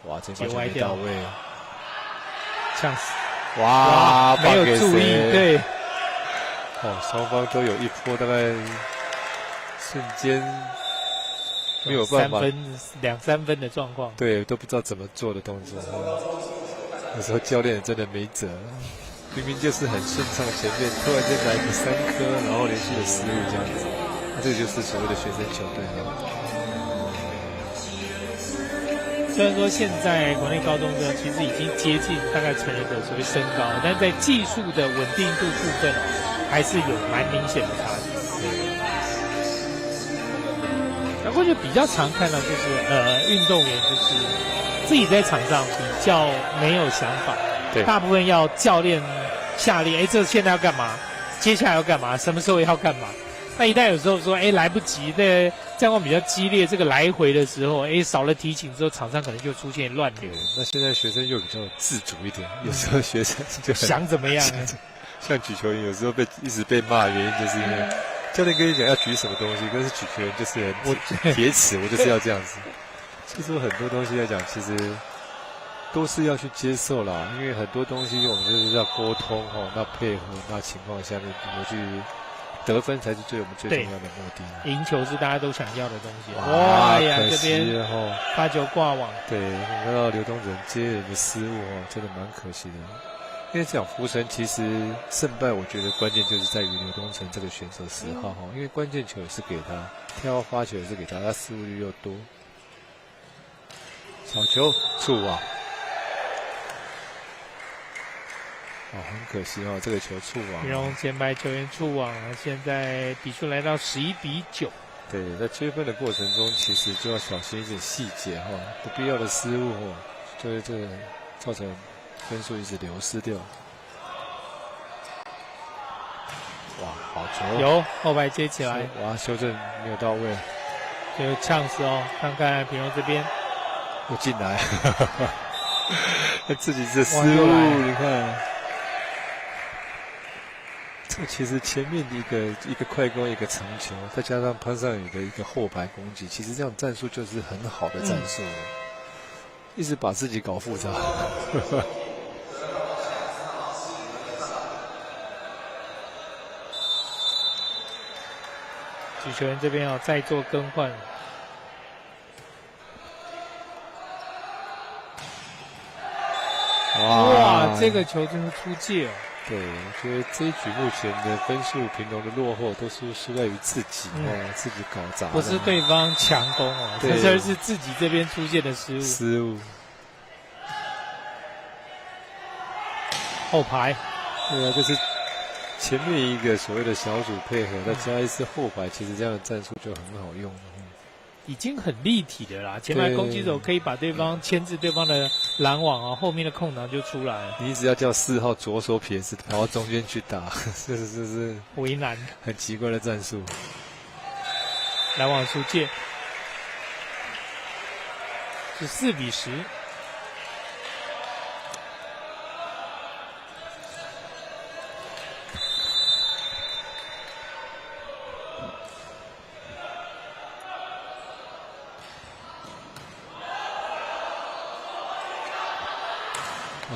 Speaker 2: 哇，这球没到位，
Speaker 1: 呛死！
Speaker 2: 哇，
Speaker 1: 没有注意，对。
Speaker 2: 哦，双方都有一波，大概瞬间没有办法
Speaker 1: 2、3分的状况，
Speaker 2: 对，都不知道怎么做的动作。有时候教练真的没辙，明明就是很顺畅，前面突然间来个3颗，然后连续的失误这样子，那这个就是所谓的学生球队了。
Speaker 1: 虽然说现在国内高中生其实已经接近大概成人的所谓身高，但在技术的稳定度部分还是有蛮明显的差距。然后就比较常看到就是运动员就是自己在场上比较没有想法，
Speaker 2: 对，
Speaker 1: 大部分要教练下令，这现在要干嘛，接下来要干嘛，什么时候要干嘛。那一旦有时候说，来不及，那战况比较激烈，这个来回的时候，少了提醒之后，场上可能就出现乱流。
Speaker 2: 那现在学生又比较自主一点，有时候学生就
Speaker 1: 想怎么样，
Speaker 2: 像举球员有时候一直被骂，原因就是因为教练跟你讲要举什么东西，但是举球员就是很铁齿，我就是要这样子。其实很多东西来讲，其实都是要去接受啦，因为很多东西我们就是要沟通那配合那情况下面怎么去。得分才是我们最重要的目的。赢
Speaker 1: 球是大家都想要的东西。
Speaker 2: 哇呀，
Speaker 1: 这边发球挂网。
Speaker 2: 对，我看到刘东仁接人的失误真的蛮可惜的。因为讲福城其实胜败，我觉得关键就是在于刘东成这个选手10号因为关键球也是给他，跳发球也是给他，他失误率又多。小球触网。很可惜这个球触网。
Speaker 1: 屏东前排球员触网，现在比数来到11比9。
Speaker 2: 对，在追分的过程中，其实就要小心一点细节不必要的失误就会这个造成分数一直流失掉。哇，好球！
Speaker 1: 有后排接起来，
Speaker 2: 哇，修正没有到位，
Speaker 1: 就呛死看看屏东这边。
Speaker 2: 又进来，自己的失误，你看。这其实前面一个快攻，一个长球，再加上潘尚宇的一个后排攻击，其实这样战术就是很好的战术，一直把自己搞复杂。
Speaker 1: 举球员这边要再做更换。哇，这个球真是出界哦。
Speaker 2: 对，我觉得这一局目前的分数平龙的落后都是输在于自己自己搞砸，
Speaker 1: 不是对方强攻哦，这是自己这边出现的失误。后排，
Speaker 2: 对啊，就是前面一个所谓的小组配合，再加一次后排，其实这样的战术就很好用。
Speaker 1: 已经很立体的啦，前排攻击手可以把对方牵制对方的拦网啊，后面的空档就出来了。
Speaker 2: 你只要叫4号左手撇子跑到中间去打，这是
Speaker 1: 为难，
Speaker 2: 很奇怪的战术。
Speaker 1: 拦网出界，是4比10。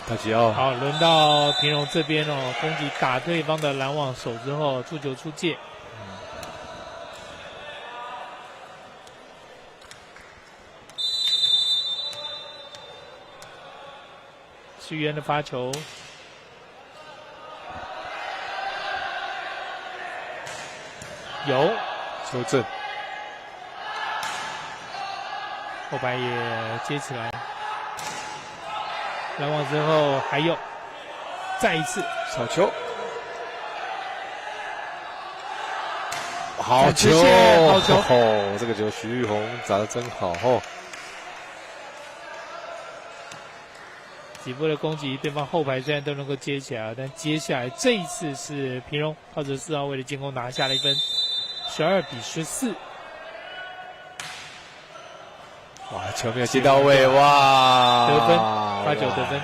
Speaker 2: 大吉奥，
Speaker 1: 好，轮到平荣这边哦，攻击打对方的拦网手之后，触球出界。徐源的发球，有
Speaker 2: 修正，
Speaker 1: 后排也接起来。拦网之后还有，再一次
Speaker 2: 小球，好球，
Speaker 1: 好球！
Speaker 2: 哦，这个球徐玉红砸得真好哦。
Speaker 1: 几波的攻击，对方后排虽然都能够接起来，但接下来这一次是平荣靠着4号位的进攻拿下了1分，12比14。
Speaker 2: 哇，球没有接到位，哇，
Speaker 1: 得分，发球得分。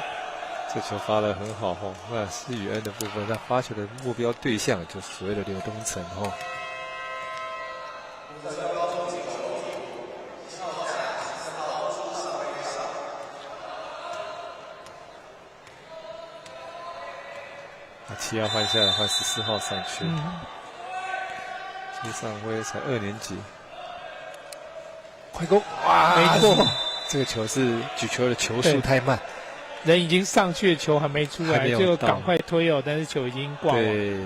Speaker 2: 这球发得很好哦。那施宇恩的部分，他发球的目标对象就是所谓的刘东成哦。那7号换下来，换14号上去。金尚辉才2年级。快攻！哇，
Speaker 1: 没错，
Speaker 2: 这个球是举球的球速太慢，
Speaker 1: 人已经上去，球还没出来，就赶快推哦，但是球已经挂网。
Speaker 2: 对，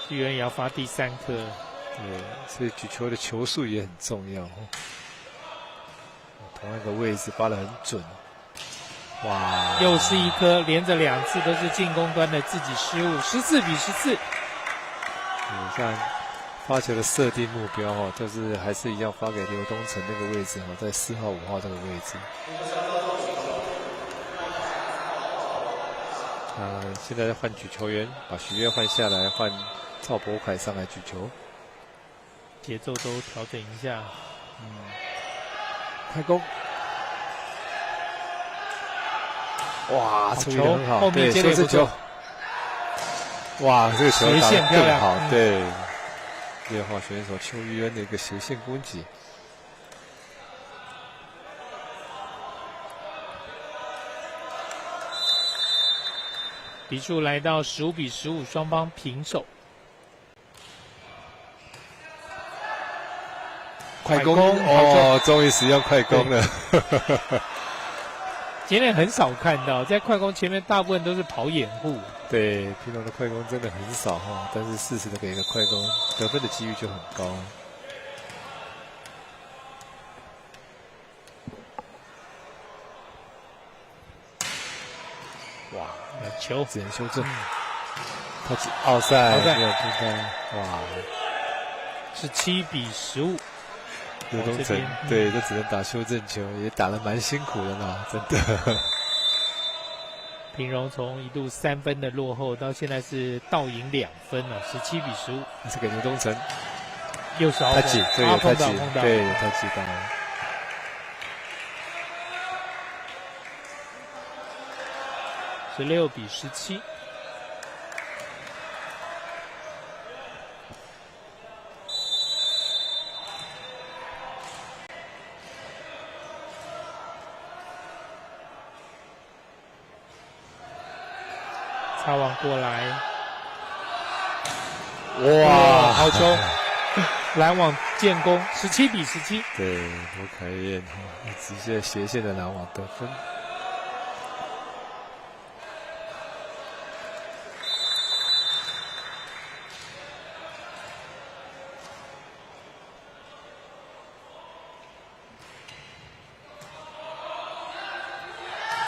Speaker 1: 巨人也要发第3颗。
Speaker 2: 对，所以举球的球速也很重要哦。同样的位置发得很准。哇，
Speaker 1: 又是一颗，连着2次都是进攻端的自己失误，14比14。
Speaker 2: 你看。发球的设定目标哦，就是还是一样发给刘东成那个位置哦，在4号、5号这个位置。现在换举球员，把许悦换下来，换赵博凯上来举球，
Speaker 1: 节奏都调整一下。
Speaker 2: 快攻！哇，处理得很好，
Speaker 1: 后面接的不错。
Speaker 2: 哇，这个球打得更好，对。6号选手邱玉恩的一个斜线攻击，
Speaker 1: 比数来到15比15，双方平手。
Speaker 2: 快攻哦，终于使用快攻了。
Speaker 1: 今天很少看到，在快攻前面大部分都是跑掩护。
Speaker 2: 对，平龙的快攻真的很少哈，但是适时的给一个快攻，得分的几率就很高。哇，
Speaker 1: 球
Speaker 2: 只能修正，他奥赛没有进攻，哇，
Speaker 1: 是7比15。
Speaker 2: 刘东成对，就只能打修正球，也打得蛮辛苦的啦，真的。
Speaker 1: 平荣从一度3分的落后，到现在是倒赢2分了，17比15。
Speaker 2: 这是给刘东成，
Speaker 1: 右手
Speaker 2: 他挤，对，他挤，对，他挤到。
Speaker 1: 16-17。擦网过来，
Speaker 2: 哇，
Speaker 1: 好球！拦网建功，17-17。
Speaker 2: 对，罗凯燕直接斜线的拦网得分。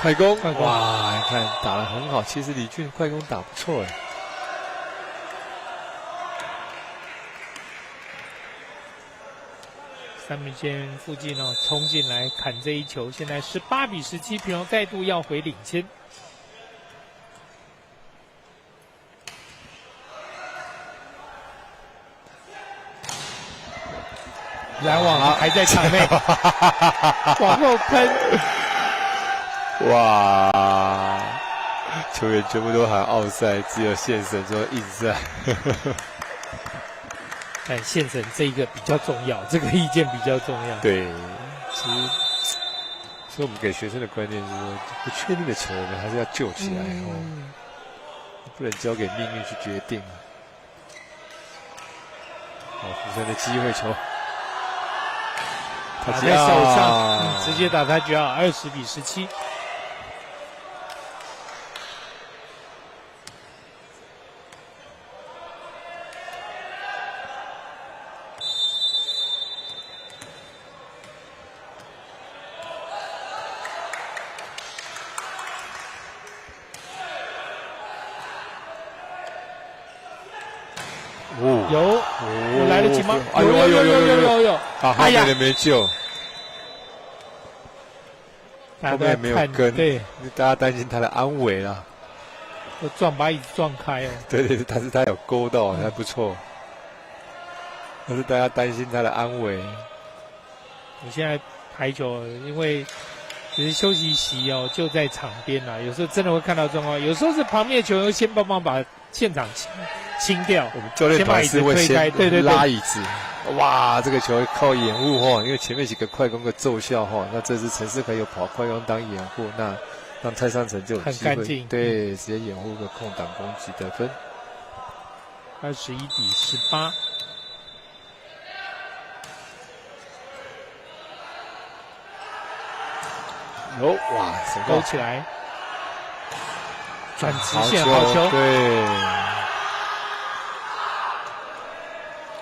Speaker 2: 快攻，哇！你看打得很好，其实李俊快攻打不错哎。
Speaker 1: 三分线附近哦，冲进来砍这一球，现在18-17，平荣再度要回领先。拦网还在场内，往后喷。
Speaker 2: 哇！球员全部都喊奥赛，只有宪神说硬赛。
Speaker 1: 但宪神这个比较重要，这个意见比较重要。
Speaker 2: 对，其实，所以我们给学生的观念是说，不确定的球呢，还是要救起来哦，不能交给命运去决定。好，福生的机会球，
Speaker 1: 打在手上，直接打他就要20-17。有来得及吗？有！
Speaker 2: 啊，后面的没救，后面没有跟，
Speaker 1: 对，
Speaker 2: 大家担心他的安危啦。
Speaker 1: 都把椅子撞开哦。
Speaker 2: 对，但是他有勾到，还不错。但是大家担心他的安危。
Speaker 1: 我现在排球，因为其实休息席哦就在场边啦，有时候真的会看到状况，有时候是旁边的球员先帮忙把现场清掉，
Speaker 2: 我们教练团是会先
Speaker 1: 对
Speaker 2: 拉椅子。哇，这个球靠掩护哈，因为前面几个快攻的奏效哈，那这次陈世凯有跑快攻当掩护，那让蔡尚成就有机会，对，直接掩护个空档攻击得分。
Speaker 1: 21-18。
Speaker 2: 有哇，
Speaker 1: 勾起来，转直线好球，
Speaker 2: 对。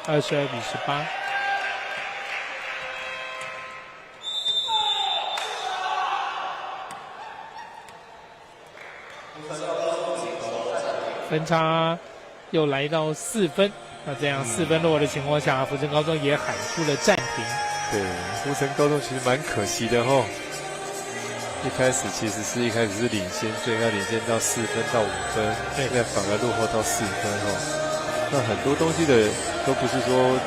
Speaker 1: 22-18。分差又来到4分，那这样4分落的情况下，福成高中也喊出了暂停。
Speaker 2: 对，福成高中其实蛮可惜的哈。一开始是领先，所以要领先到4分到5分，现在反而落后到4分哦。那很多东西的都不是说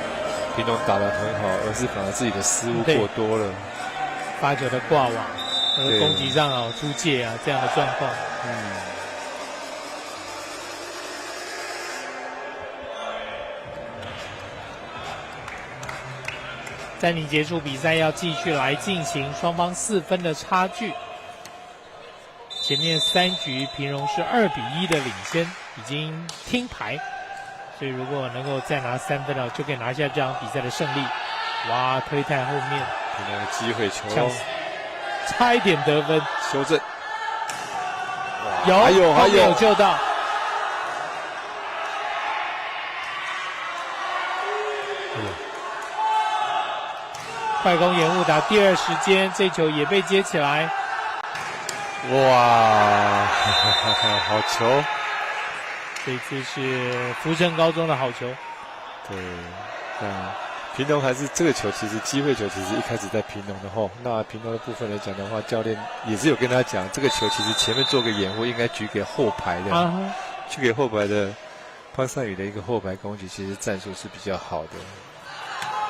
Speaker 2: 平农打得很好，而是反而自己的失误过多了，
Speaker 1: 发球的挂网，攻击上啊出界啊这样的状况。暂停结束，比赛要继续来进行，双方4分的差距。前面3局平荣是2-1的领先，已经听牌，所以如果能够再拿3分就可以拿下这场比赛的胜利。哇，推太后面，
Speaker 2: 平荣的机会球，
Speaker 1: 差一点得分，
Speaker 2: 修正，
Speaker 1: 还有救到。快攻掩护打第2时间，这球也被接起来。
Speaker 2: 哇，好球！
Speaker 1: 这次是福成高中的好球。
Speaker 2: 对，平农还是这个球，其实机会球其实一开始在平农的后，那平农的部分来讲的话，教练也是有跟他讲，这个球其实前面做个掩护，应该举给后排的，去给后排的潘善宇的一个后排攻击，其实战术是比较好的。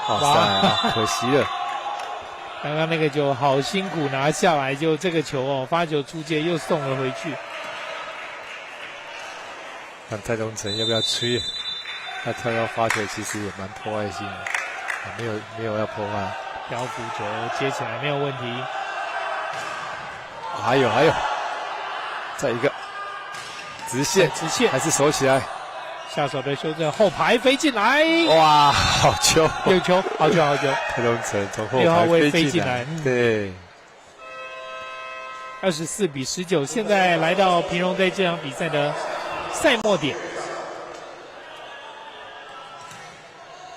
Speaker 2: 哇，可惜了。
Speaker 1: 刚刚那个球好辛苦拿下来，就这个球发球出界又送了回去。
Speaker 2: 看蔡东成要不要吹？他跳到发球其实也蛮破坏性的，没有要破坏。
Speaker 1: 漂浮球接起来没有问题。
Speaker 2: 还有，再一个直线还是守起来。
Speaker 1: 下手的修正，后排飞进来。
Speaker 2: 哇，好球！
Speaker 1: 有球，好球！
Speaker 2: 蔡东成从后
Speaker 1: 6号
Speaker 2: 排
Speaker 1: 位
Speaker 2: 飞进来。对。
Speaker 1: 24-19，现在来到平荣在这场比赛的赛末点。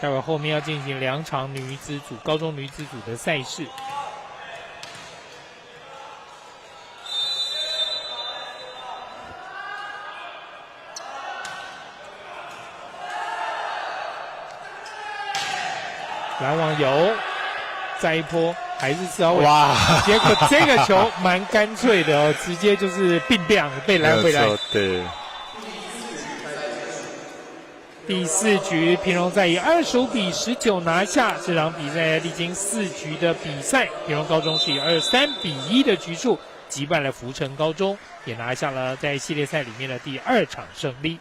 Speaker 1: 待会后面要进行2场高中女子组的赛事。拦网有，再一波还是4号位。哇！结果这个球蛮干脆的哦，直接就是并被拦回来。
Speaker 2: 对。
Speaker 1: 第4局，平荣再以25-19拿下这场比赛。历经4局的比赛，平荣高中是以23-1的局数击败了福成高中，也拿下了在系列赛里面的第2场胜利。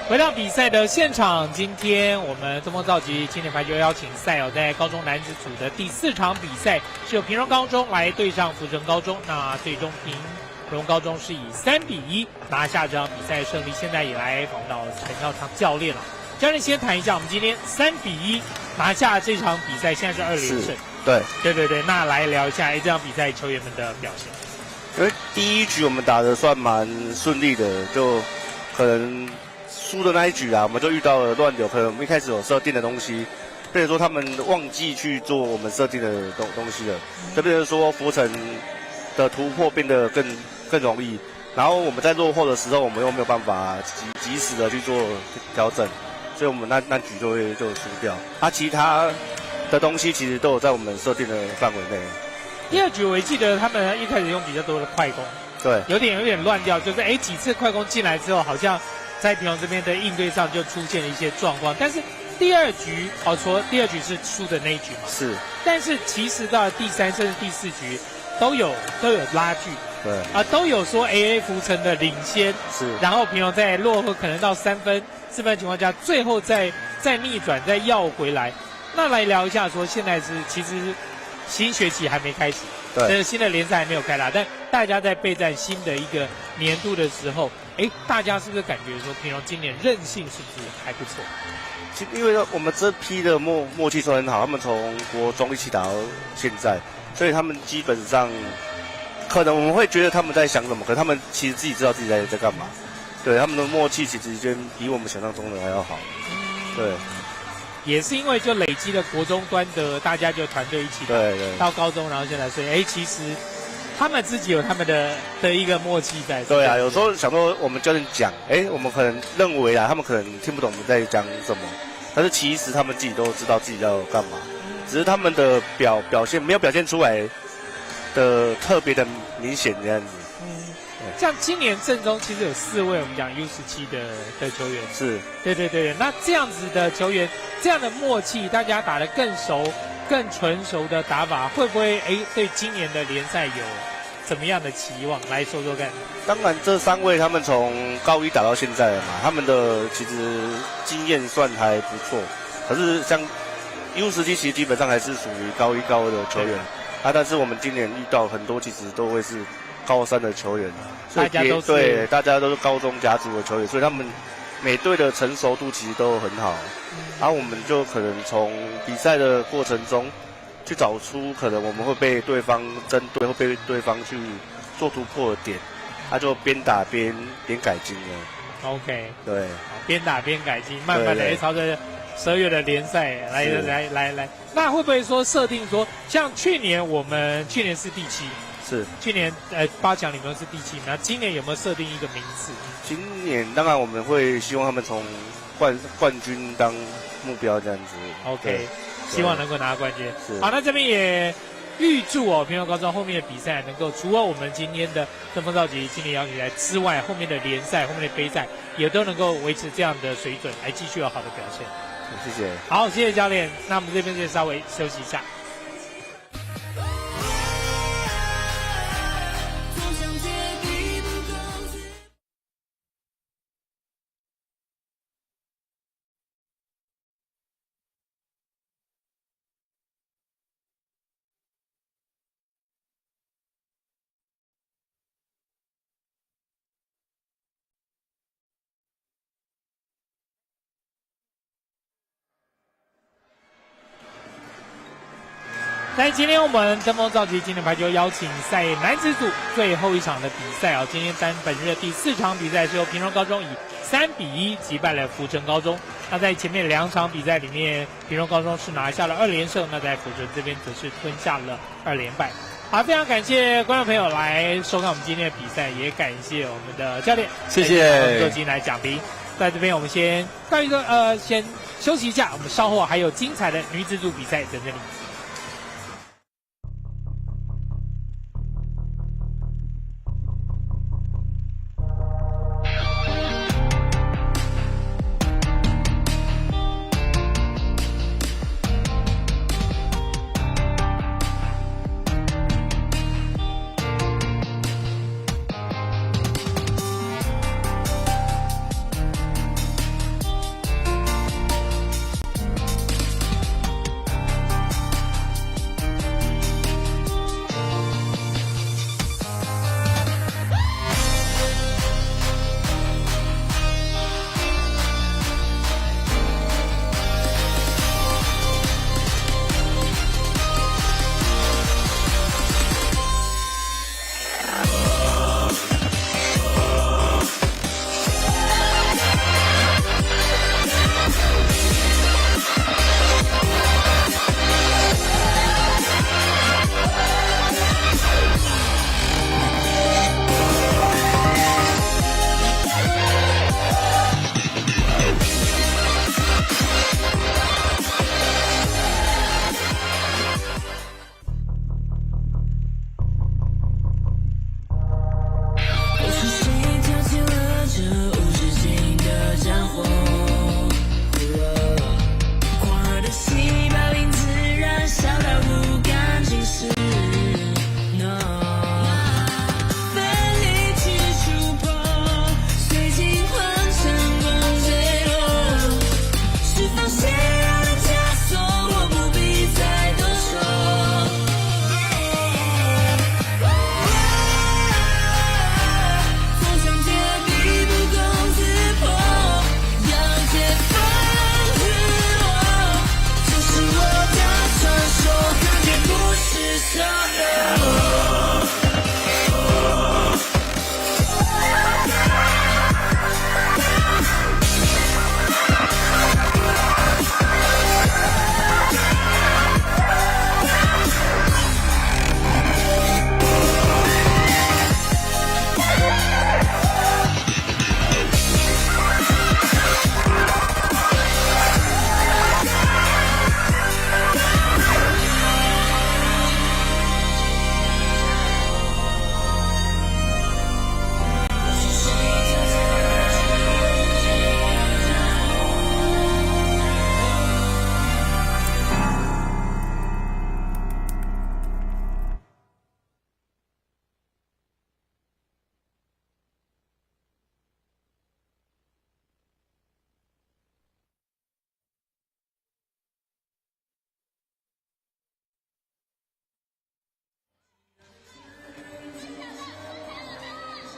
Speaker 1: 回到比赛的现场，今天我们东风造极青年排球邀请赛在高中男子组的第4场比赛，是由平荣高中来对上福成高中。那最终平荣高中是以3-1拿下这场比赛胜利。现在也来访到陈耀昌教练了。教练先谈一下，我们今天3-1拿下这场比赛，现在是2连胜。对，那来聊一下这场比赛球员们的表现。
Speaker 4: 因为第1局我们打得算蛮顺利的，就可能输的那一局啊，我们就遇到了乱流，可能我们一开始有设定的东西，变成说他们忘记去做我们设定的东西了，就变成说福成的突破变得更容易，然后我们在落后的时候，我们又没有办法及时的去做调整，所以我们那局就输掉。其他的东西其实都有在我们设定的范围内。
Speaker 1: 第2局我记得他们一开始用比较多的快攻，
Speaker 4: 对，
Speaker 1: 有点乱掉，就是几次快攻进来之后，好像在平荣这边的应对上就出现了一些状况，但是第2局说第2局是输的那一局嘛，
Speaker 4: 是，
Speaker 1: 但是其实到第3甚至第4局都有拉锯，
Speaker 4: 对，
Speaker 1: 都有说福成的领先，
Speaker 4: 是，
Speaker 1: 然后平荣在落后可能到3分4分的情况下，最后再逆转再要回来。那来聊一下说现在是其实新学期还没开始，
Speaker 4: 对，
Speaker 1: 新的联赛还没有开打，但大家在备战新的一个年度的时候，大家是不是感觉说平荣今年韧性是不是还不错？
Speaker 4: 其实因为我们这批的默契算很好，他们从国中一起打到现在，所以他们基本上可能我们会觉得他们在想什么，可是他们其实自己知道自己在干嘛。对，他们的默契其实比我们想象中的还要好。对。
Speaker 1: 也是因为就累积了国中端的大家就团队一起
Speaker 4: 对
Speaker 1: 到高中，然后现在所以其实他们自己有他们的一个默契在。
Speaker 4: 对啊，有时候想说我们教练讲，我们可能认为啊，他们可能听不懂我们在讲什么，但是其实他们自己都知道自己要干嘛，只是他们的表现没有表现出来的特别的明显这样子。
Speaker 1: 像今年阵中其实有4位我们讲 U17的球员，
Speaker 4: 是，
Speaker 1: 对。那这样子的球员，这样的默契，大家打得更熟、更纯熟的打法，会不会对今年的联赛有怎么样的期望？来说说看。
Speaker 4: 当然，这3位他们从高一打到现在了嘛，他们的其实经验算还不错。可是像 U17其实基本上还是属于高一高二的球员啊，但是我们今年遇到很多其实都会是高3的球员，
Speaker 1: 大家都是
Speaker 4: 对，大家都是高中甲组的球员，所以他们每队的成熟度其实都很好。然后我们就可能从比赛的过程中去找出可能我们会被对方针对，会被对方去做突破的点，他就边打边改进了。
Speaker 1: OK，
Speaker 4: 对，
Speaker 1: 边打边改进，慢慢的朝着12月的联赛来。那会不会说设定说，像去年是第7？
Speaker 4: 是，
Speaker 1: 去年8强里面是第7，那今年有没有设定一个名次？
Speaker 4: 今年当然我们会希望他们从冠军当目标这样子。
Speaker 1: OK， 希望能够拿冠军。
Speaker 4: 是，
Speaker 1: 好，那这边也预祝平遥高中后面的比赛能够除了我们今天的登峰造极今年邀请赛之外，后面的联赛、后面的杯赛也都能够维持这样的水准，来继续有好的表现。
Speaker 4: 谢谢。
Speaker 1: 好，谢谢教练。那我们这边就稍微休息一下。在今天我们登峰造极今年排球邀请赛男子组最后一场的比赛今天本日的第4场比赛是由屏东高中以3-1击败了福城高中。那在前面2场比赛里面，屏东高中是拿下了2连胜，那在福城这边则是吞下了2连败。好，非常感谢观众朋友来收看我们今天的比赛，也感谢我们的教练，
Speaker 2: 谢谢
Speaker 1: 做进来讲评。在这边我们先先休息一下，我们稍后还有精彩的女子组比赛等着你。